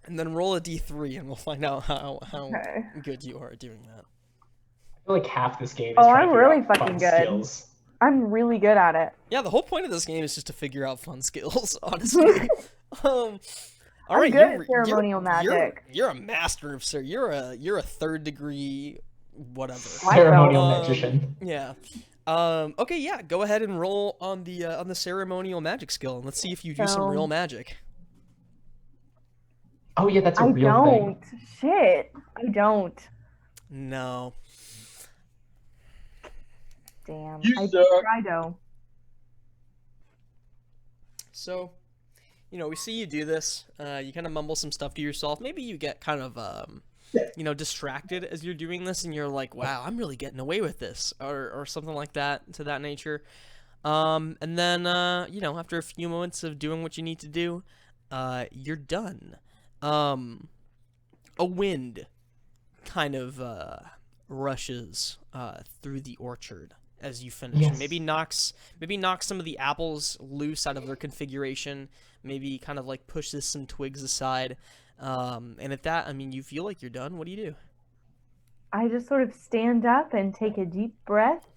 And then roll a d3, and we'll find out how Okay. good you are at doing that. I feel like half this game is Oh, trying I'm to figure really out fun fucking good. skills. I'm really good at it. Yeah, the whole point of this game is just to figure out fun skills, honestly. All I'm right, good at ceremonial magic. You're a master of you're a third degree whatever. Ceremonial magician. Yeah. Okay, yeah, go ahead and roll on the ceremonial magic skill, and let's see if you do some real magic. Oh yeah, that's a I real thing. don't. Shit. I don't. No. Damn. You I suck. try though. So, we see you do this. You kind of mumble some stuff to yourself. Maybe you get kind of, distracted as you're doing this, and you're like, "Wow, I'm really getting away with this," or something like that, to that nature. And then, after a few moments of doing what you need to do, you're done. A wind kind of rushes through the orchard as you finish. Yes. Maybe knocks some of the apples loose out of their configuration. Maybe kind of like pushes some twigs aside. And at that, I mean, you feel like you're done. What do you do? I just sort of stand up and take a deep breath.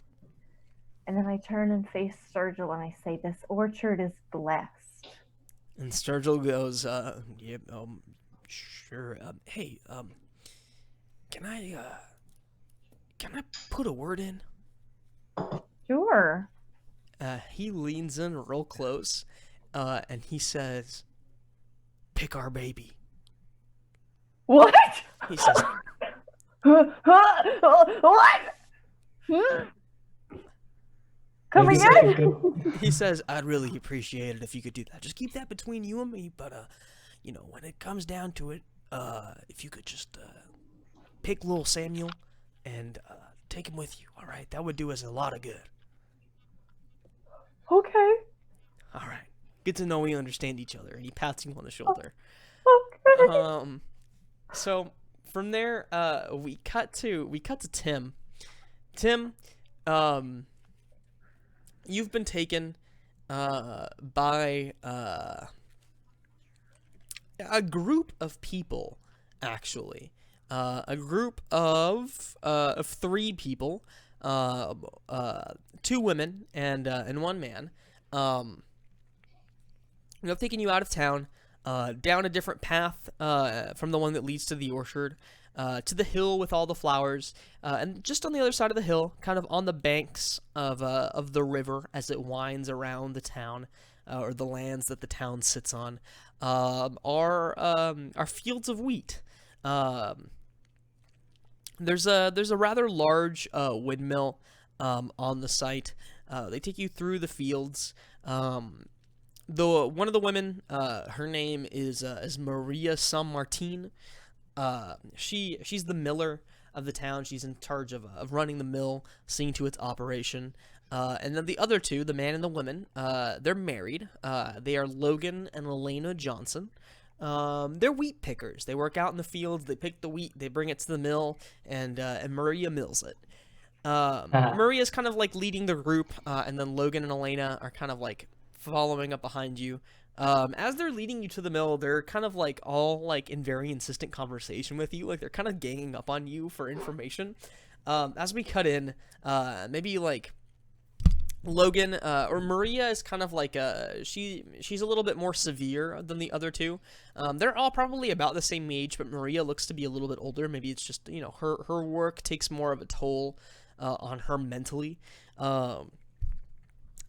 And then I turn and face Sturgill and I say, "This orchard is blessed." And Sturgill goes, "Yeah, sure. Hey, can I put a word in?" Sure. He leans in real close, and he says, "Pick our baby." He says, What? Come Maybe again? good. he says, I'd really appreciate it if you could do that. Just keep that between you and me, but, you know, when it comes down to it, if you could just, pick little Samuel and, take him with you, alright? That would do us a lot of good. Okay. Alright. Good to know we understand each other, and he pats you on the shoulder. Okay. So from there, we cut to Tim. Tim, you've been taken by a group of people, actually. A group of 3 people, 2 women and 1 man. I've taken you out of town, down a different path from the one that leads to the orchard, to the hill with all the flowers, and just on the other side of the hill, kind of on the banks of the river as it winds around the town, or the lands that the town sits on, are fields of wheat. There's a rather large windmill on the site. They take you through the fields. One of the women, her name is Maria San Martin. She's the miller of the town. She's in charge of running the mill, seeing to its operation. And then the other 2, the man and the woman, they're married. They are Logan and Elena Johnson. They're wheat pickers. They work out in the fields. They pick the wheat. They bring it to the mill, and Maria mills it. Maria's kind of like leading the group, and then Logan and Elena are kind of like following up behind you. As they're leading you to the mill, they're kind of like all like in very insistent conversation with you. Like they're kind of ganging up on you for information. As we cut in, maybe like Logan or Maria is kind of like she's a little bit more severe than the other 2. They're all probably about the same age, but Maria looks to be a little bit older. Maybe it's just, you know, her work takes more of a toll on her mentally.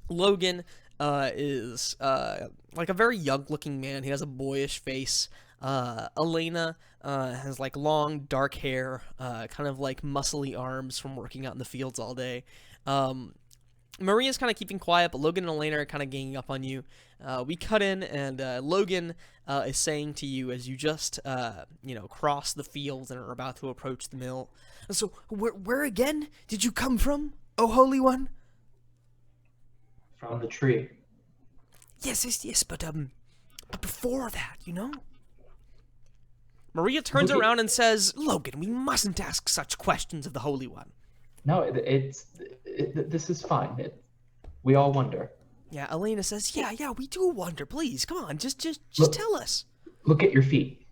Logan is like a very young looking man. He has a boyish face. Elena has like long dark hair, kind of like muscly arms from working out in the fields all day. Maria's kind of keeping quiet, but Logan and Elena are kind of ganging up on you. We cut in, and Logan is saying to you as you just, cross the fields and are about to approach the mill. So, where again did you come from, oh Holy One? From the tree. Yes, but before that, you know? Maria turns around and says, Logan, we mustn't ask such questions of the Holy One. No, this is fine. We all wonder. Yeah, Elena says, yeah, we do wonder. Please, come on, just tell us. Look at your feet.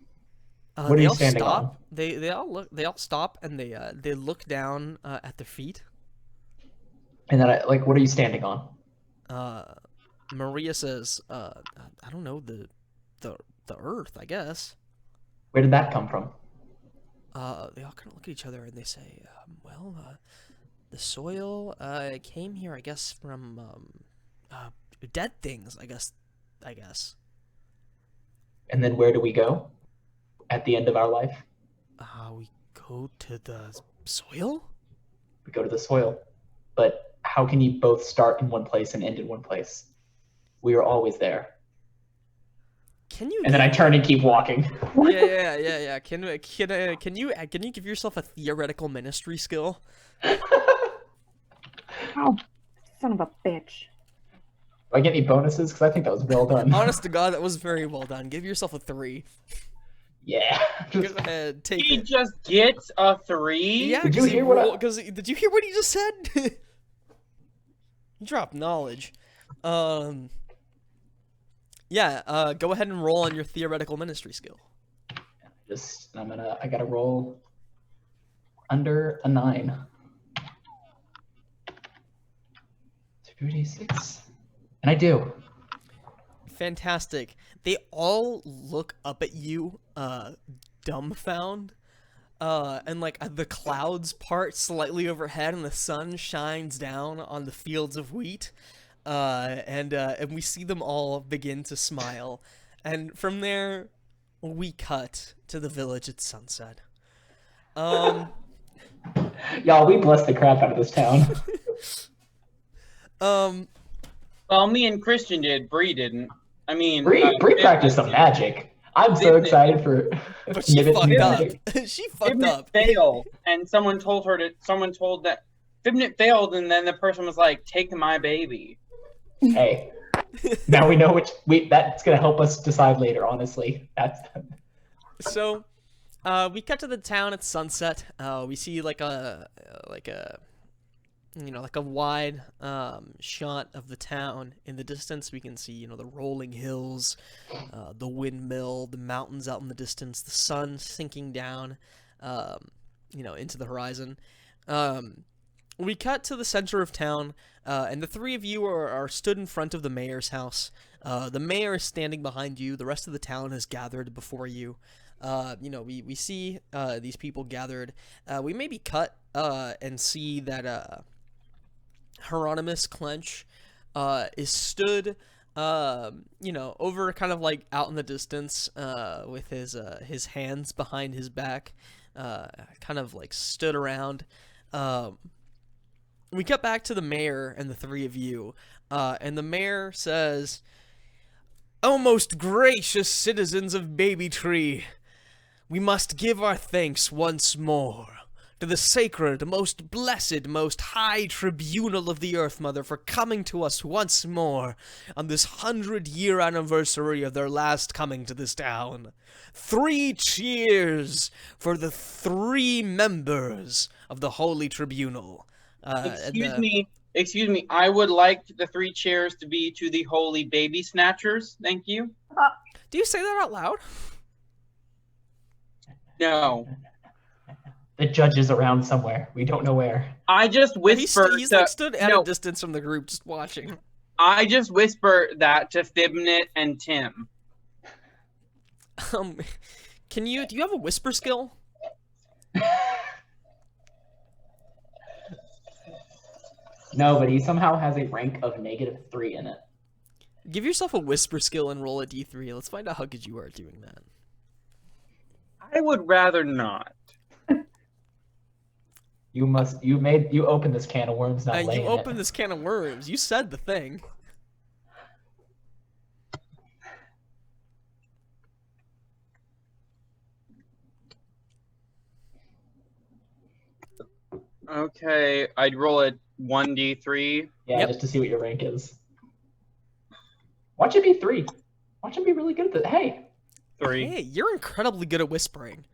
What are you standing on? They all stop and they look down at their feet. And then what are you standing on? Maria says, I don't know, the earth, I guess. Where did that come from? They all kind of look at each other and they say, the soil came here, I guess, from dead things, I guess. And then where do we go at the end of our life? We go to the soil? We go to the soil. But how can you both start in one place and end in one place? We are always there. Can you? And then I turn and keep walking. Yeah. Can you give yourself a theoretical ministry skill? Oh, son of a bitch. Do I get any bonuses? Because I think that was well done. Honest to God, that was very well done. Give yourself a 3. Yeah. Go ahead, take He it. just gets a 3? Yeah, Did you hear what did you hear what he just said? He dropped knowledge. Yeah, go ahead and roll on your theoretical ministry skill. I gotta roll under a 9. 2d6. And I do. Fantastic. They all look up at you, dumbfound. And like the clouds part slightly overhead and the sun shines down on the fields of wheat. And we see them all begin to smile. And from there, we cut to the village at sunset. Y'all, we blessed the crap out of this town. Well, me and Christian did. Bree didn't. I mean, Bree practiced some magic. I'm so excited for But she Nibbit's new fucked up. magic. She fucked Fibnit up. failed, and someone told that Fibnit failed, and then the person was like, "Take my baby." Hey, now we know that's gonna help us decide later. Honestly, So, we cut to the town at sunset. We see like a wide shot of the town. In the distance, we can see the rolling hills, the windmill, the mountains out in the distance, the sun sinking down, into the horizon. We cut to the center of town, and the three of you are stood in front of the mayor's house. The mayor is standing behind you. The rest of the town has gathered before you. We see these people gathered. We maybe cut and see that Hieronymus Clench is stood, over kind of like out in the distance with his hands behind his back, kind of like stood around. We cut back to the mayor and the three of you, and the mayor says, "O most gracious citizens of Baby Tree, we must give our thanks once more to the sacred, most blessed, most high tribunal of the Earth Mother for coming to us once more on this 100-year anniversary of their last coming to this town. 3 cheers for the 3 members of the Holy Tribunal." Excuse me. I would like the 3 cheers to be to the holy baby snatchers. Thank you. Do you say that out loud? No. The judge is around somewhere. We don't know where. I just whispered. He's like stood at a distance from the group, just watching. I just whispered that to Fibnit and Tim. Do you have a whisper skill? No, but he somehow has a rank of -3 in it. Give yourself a whisper skill and roll a d3. Let's find out how good you are at doing that. I would rather not. You opened this can of worms, not laying You opened this can of worms. You said the thing. Okay, I'd roll a 1d3. Yeah, just to see what your rank is. Watch it be 3. Watch him be really good at this. Hey! 3. Hey, you're incredibly good at whispering.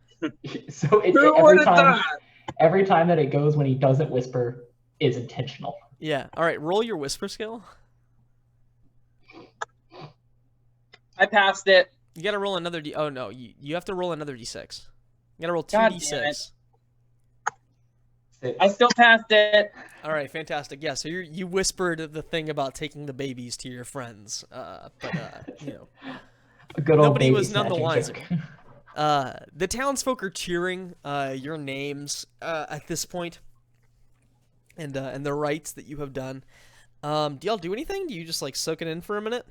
So every time that it goes when he doesn't whisper is intentional. Yeah. All right, roll your whisper skill. I passed it. You gotta roll another d. Oh no, you have to roll another d6. You gotta roll 2 God d6. I still passed it. All right, fantastic. Yeah, so you whispered the thing about taking the babies to your friends, but A good old nobody baby was none the snatching wiser. joke. The townsfolk are cheering your names at this point, and the rites that you have done. Do y'all do anything? Do you just like soak it in for a minute?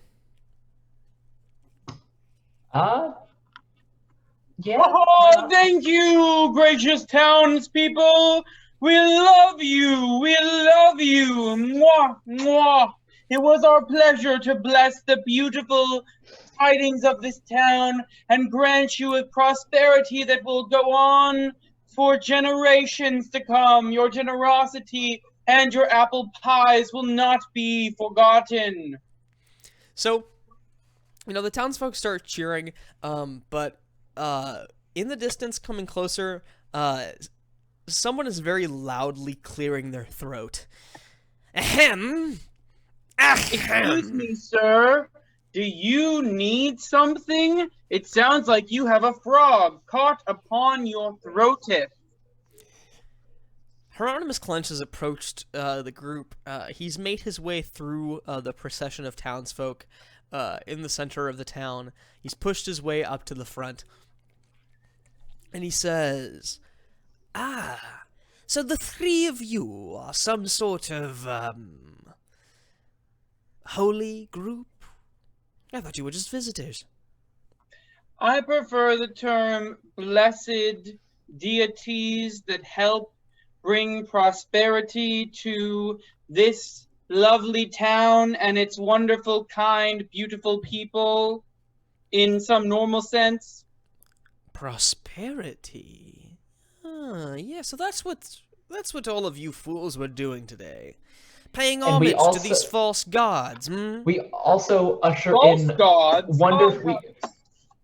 Yeah. Oh, thank you, gracious townspeople. We love you. We love you. Mwah, mwah. It was our pleasure to bless the beautiful tidings of this town and grant you a prosperity that will go on for generations to come. Your generosity and your apple pies will not be forgotten. So, the townsfolk start cheering, but in the distance, coming closer, someone is very loudly clearing their throat. Ahem! Excuse me, sir. Do you need something? It sounds like you have a frog caught upon your throateth. Hieronymus Clench has approached the group. He's made his way through the procession of townsfolk in the center of the town. He's pushed his way up to the front. And he says, so the 3 of you are some sort of, holy group? I thought you were just visitors. I prefer the term blessed deities that help bring prosperity to this lovely town and its wonderful, kind, beautiful people in some normal sense? Prosperity. Yeah, so that's what all of you fools were doing today. Paying And we homage to these also- false gods, We also usher False in gods.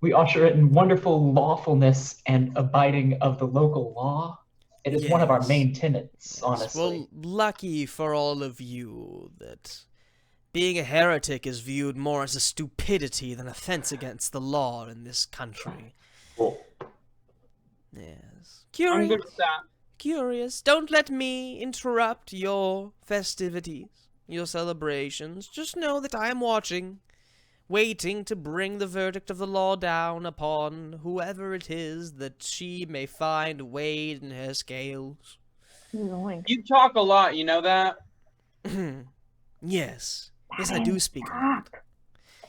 we usher in wonderful lawfulness and abiding of the local law. It is one of our Yes. main tenets, Yes, honestly. well, lucky for all of you that being a heretic is viewed more as a stupidity than offense against the law in this country. Cool. Yes. I'm Curious. good with that. Curious. Don't let me interrupt your festivities, your celebrations. Just know that I am watching, waiting to bring the verdict of the law down upon whoever it is that she may find weighed in her scales. You talk a lot, you know that? Yes. Yes, I do speak a lot.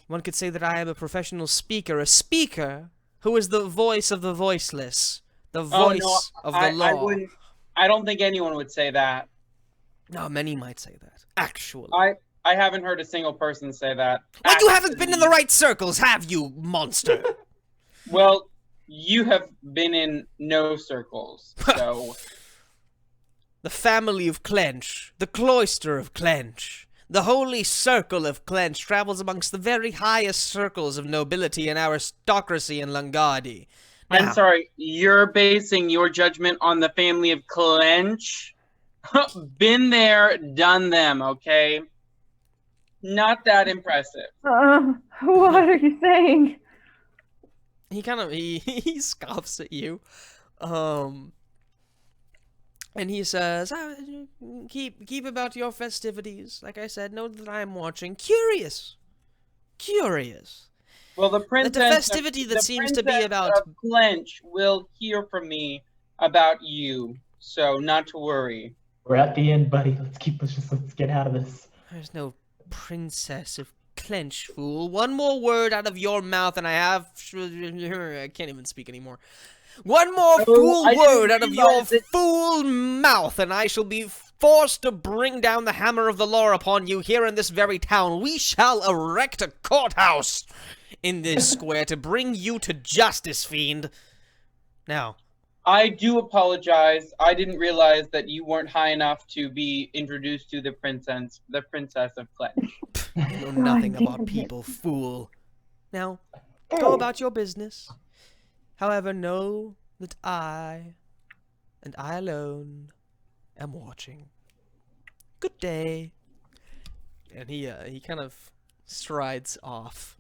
One could say that I am a professional speaker, a speaker who is the voice of the voiceless, the voice of the law. I don't think anyone would say that. No, many might say that. Actually. I haven't heard a single person say that. Well, you haven't been in the right circles, have you, monster? Well, you have been in no circles, so... The family of Clench, the cloister of Clench, the holy circle of Clench travels amongst the very highest circles of nobility and aristocracy in Lungardi. Now, I'm sorry, you're basing your judgment on the family of Clench? Been there, done them, okay? Not that impressive. What are you saying? he kind of he scoffs at you, and he says, "Keep about your festivities. Like I said, know that I am watching. Curious. Well, the princess festivity that seems to be about- of Clench will hear from me about you, so not to worry. We're at the end, buddy. Let's get out of this. There's no princess of Clench, fool. One more word out of your mouth, and I have. I can't even speak anymore. One more fool word out of your fool mouth, and I shall be forced to bring down the hammer of the law upon you here in this very town. We shall erect a courthouse in this square to bring you to justice, fiend. Now, I do apologize. I didn't realize that you weren't high enough to be introduced to the princess of Clench. you know nothing about people, fool. Now, go about your business. However, know that I, and I alone, am watching. Good day. And he kind of strides off.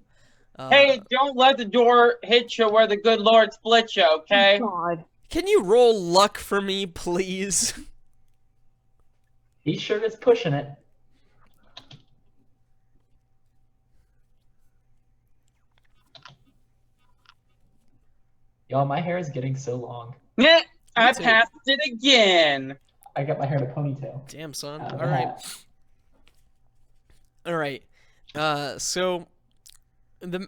Hey, don't let the door hit you where the good Lord split you, okay? God. Can you roll luck for me, please? He sure is pushing it. Y'all, my hair is getting so long. Yeah, I too. passed it again. I got my hair in a ponytail. Damn, son. Out of All the right. hat. All right. So the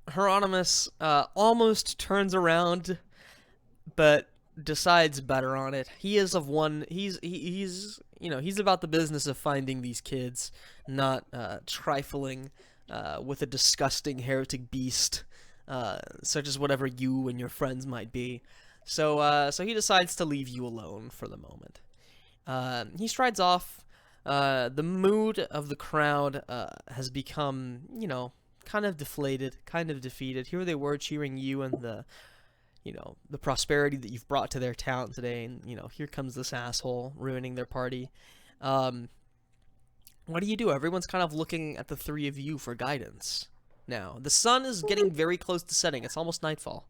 Hieronymus almost turns around, but decides better on it. He is of one. He's he's about the business of finding these kids, not trifling with a disgusting heretic beast, such as whatever you and your friends might be. So he decides to leave you alone for the moment. He strides off. The mood of the crowd has become, kind of deflated, kind of defeated. Here they were cheering you and the prosperity that you've brought to their town today, and, here comes this asshole ruining their party. What do? Everyone's kind of looking at the three of you for guidance. Now, the sun is getting very close to setting. It's almost nightfall.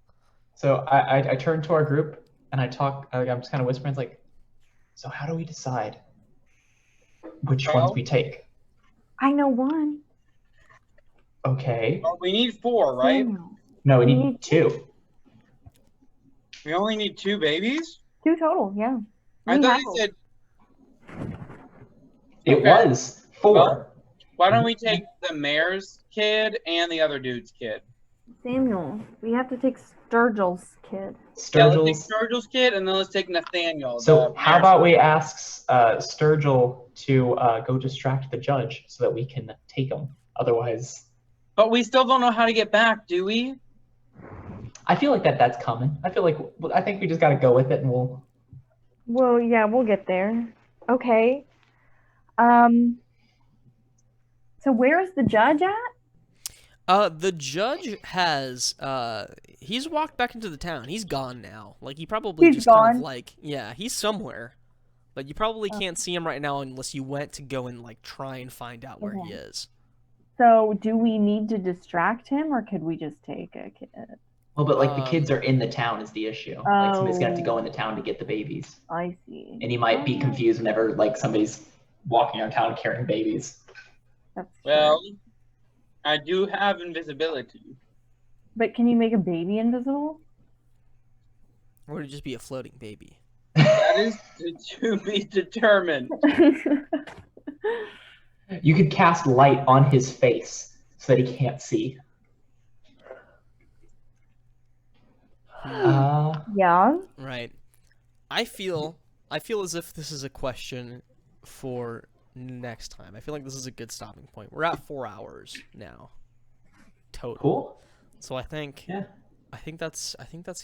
So I turn to our group and I talk. I'm just kind of whispering, like, so how do we decide which ones we take? I know one. Okay. Well, we need 4, right? No, we need 2. We only need 2 babies? 2 total, yeah. I thought you said... It Okay. was 4. Well, why don't we take the mayor's kid and the other dude's kid? Samuel. We have to take Sturgill's kid. Yeah, let's take Sturgill's. Sturgill's kid, and then let's take Nathaniel. So the how mayor's about kid. we ask Sturgill to go distract the judge so that we can take him? Otherwise, But we still don't know how to get back, do we? I feel like that's coming. I think we just got to go with it, and we'll. Well, yeah, we'll get there. Okay. So where is the judge at? The judge has he's walked back into the town. He's gone now. Like he probably He's just kind of gone? like he's somewhere. But you probably can't see him right now unless you went to go and like try and find out where he Okay. is. So do we need to distract him, or could we just take a kid? Well, but like the kids are in the town is the issue. Like somebody's gonna have to go Oh. into town to get the babies, I see. and he might be confused whenever like somebody's walking around town carrying babies. That's true. Well, I do have invisibility. But can you make a baby invisible? Or would it just be a floating baby? That is to be determined. You could cast light on his face so that he can't see. Yeah. Right. I feel as if this is a question for next time. I feel like this is a good stopping point. We're at 4 hours now. Total. Cool. So I think that's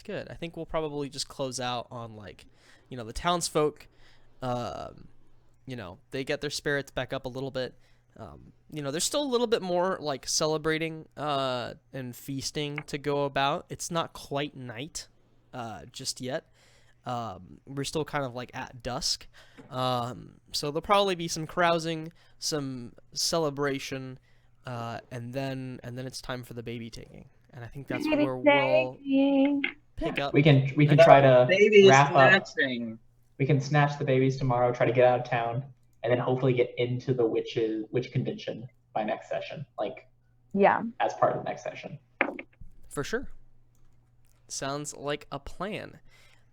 good. I think we'll probably just close out on like, the townsfolk, they get their spirits back up a little bit. There's still a little bit more like celebrating and feasting to go about. It's not quite night just yet. We're still kind of like at dusk. So there'll probably be some carousing, some celebration, and then it's time for the baby taking. And I think that's where we'll pick up. We can try to Baby wrap up. snatching. We can snatch the babies tomorrow, try to get out of town, and then hopefully get into the witch convention by next session, like Yeah. as part of the next session. For sure. Sounds like a plan.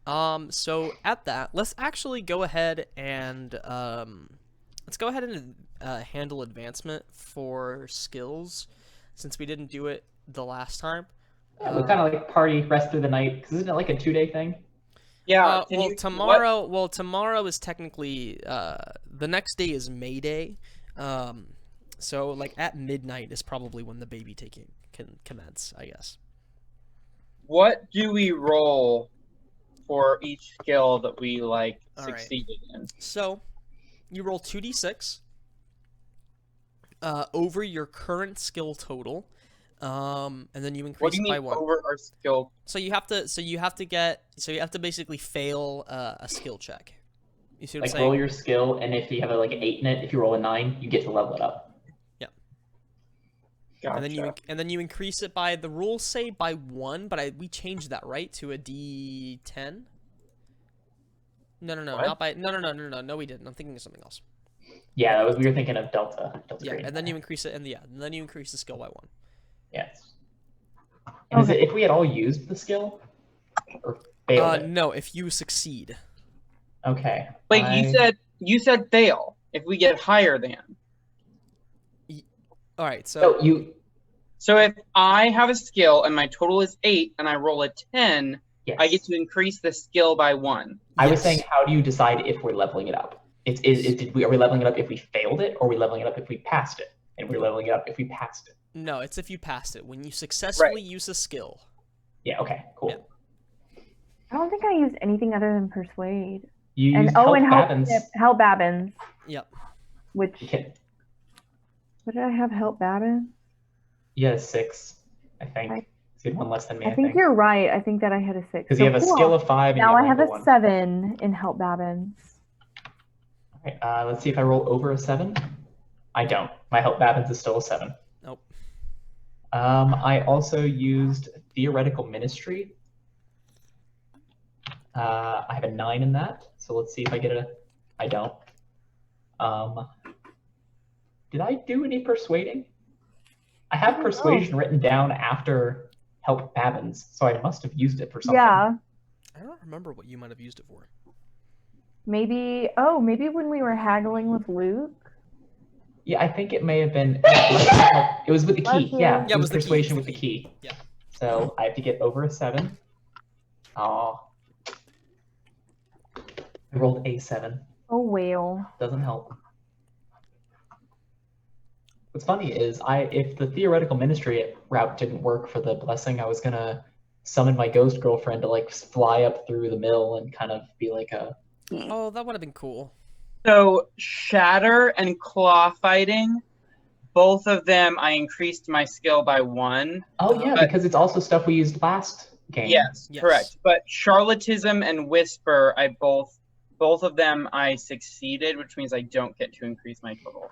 So at that, let's actually go ahead and handle advancement for skills, since we didn't do it the last time. Yeah, we kind of like party, rest through the night, because isn't it like a 2-day thing? Yeah. Tomorrow is technically the next day is May Day. So like at midnight is probably when the baby taking can commence, I guess. What do we roll for each skill that we succeeded in? So you roll 2d6 over your current skill total. And then you What increase do you it by mean 1. over our skill? So you have to basically fail a skill check. You see what I'm Like saying? roll your skill, and if you have like an 8 in it, if you roll a 9, you get to level it up. Gotcha. And then you increase it by, the rules say by 1, but we changed that, right, to a D10. No, What? not by no, we didn't. I'm thinking of something else. Yeah, we were thinking of Delta. Yeah, Green. and then you increase it, and then you increase the skill by 1. Yes. And is it if we had all used the skill, or failed it? No, if you succeed. Okay. Wait, you said fail. If we get higher than. All right, so So you. So if I have a skill and my total is 8 and I roll a 10, Yes. I get to increase the skill by 1. I was yes. saying, how do you decide if we're leveling it up? Are we leveling it up if we failed it, or are we leveling it up if we passed it? And we're leveling it up if we passed it. No, it's if you passed it. When you successfully Right. use a skill. Yeah. Okay. Cool. Yeah. I don't think I used anything other than persuade. You And used help help Babbins. help Babbins. Yep. Which Okay. what did I have? Help Babbins? You had a 6, I think. I- So you had one less than me. I think you're right. I think that I had a 6. Because you have a skill of 5. And Now you I have level a 1. 7 in help Babbins. All right, let's see if I roll over a 7. I don't. My help Babbins is still a 7. Nope. I also used theoretical ministry. I have a 9 in that, so let's see if I get a. I don't. Did I do any persuading? I have persuasion written down after help Babbins, so I must have used it for something. Yeah. I don't remember what you might have used it for. Maybe when we were haggling with Luke. Yeah, I think it may have been. It was with the key. Bless you. Yeah, Yeah, it was the key, persuasion it with the key. Yeah. So I have to get over a 7. Oh. I rolled a 7. Oh, well. Doesn't help. What's funny is if the theoretical ministry route didn't work for the blessing, I was gonna summon my ghost girlfriend to like fly up through the mill and kind of be like a. Oh, that would have been cool. So shatter and claw fighting, both of them I increased my skill by 1. Oh yeah, because it's also stuff we used last game. Yes, correct. But charlatism and whisper, both of them I succeeded, which means I don't get to increase my total.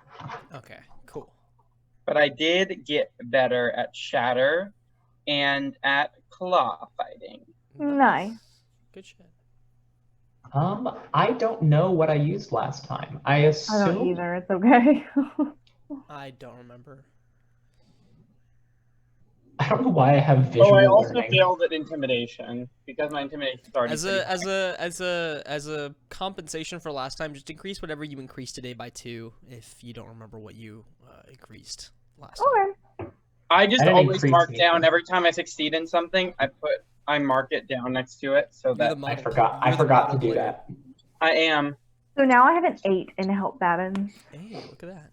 Okay, cool. But I did get better at shatter and at claw fighting. Nice. Good shit. I don't know what I used last time. I assume. I don't either. It's okay. I don't remember. I don't know why I have visual I also learning. failed at intimidation because my intimidation is already As a compensation for last time, just increase whatever you increased today by 2 if you don't remember what you increased last time. Okay. I just didn't always increase mark anything. down every time I succeed in something. I mark it down next to it so that I forgot to do that. I am. So now I have an 8 in help Babin. Hey, look at that.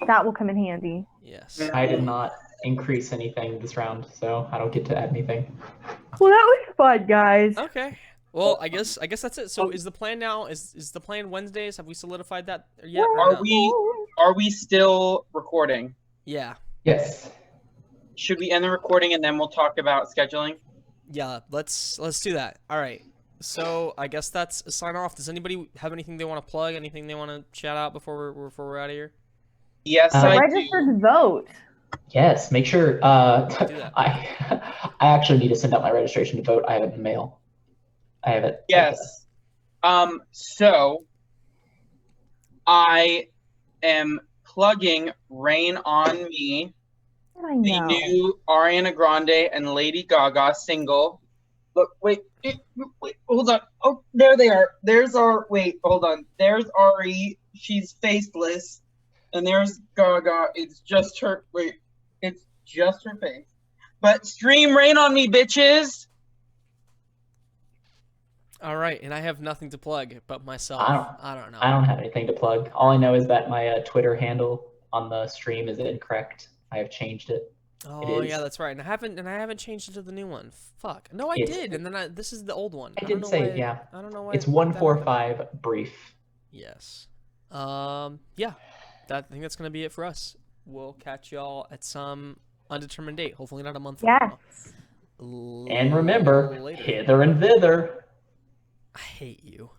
That will come in handy. Yes. I did not increase anything this round, so I don't get to add anything. Well, that was fun, guys. Okay. Well, I guess that's it. So is the plan now? Is the plan Wednesdays? Have we solidified that yet? or no? Are we still recording? Yeah. Yes. Should we end the recording and then we'll talk about scheduling? Yeah. Let's do that. All right. So I guess that's a sign off. Does anybody have anything they want to plug? Anything they want to shout out before we're out of here? Yes, I registered do. to vote. Yes. Make sure. Do that. I actually need to send out my registration to vote. I have it in the mail. I have it. Yes. So I am plugging Rain on Me, I the know. new Ariana Grande and Lady Gaga single. Look, wait, hold on. Oh, there they are. Hold on. There's Ari. She's faceless. And there's Gaga. It's just her face. But stream Rain on Me, bitches. All right, and I have nothing to plug but myself. I don't know. I don't have anything to plug. All I know is that my Twitter handle on the stream is incorrect. I have changed it. Oh yeah, that's right. And I haven't changed it to the new one. Fuck. No, I did. And then this is the old one. I did say, yeah. I don't know why. It's 145 brief. Yes. Yeah. I think that's gonna be it for us. We'll catch y'all at some undetermined date. Hopefully not a month from now. And remember, Later. hither and thither. I hate you.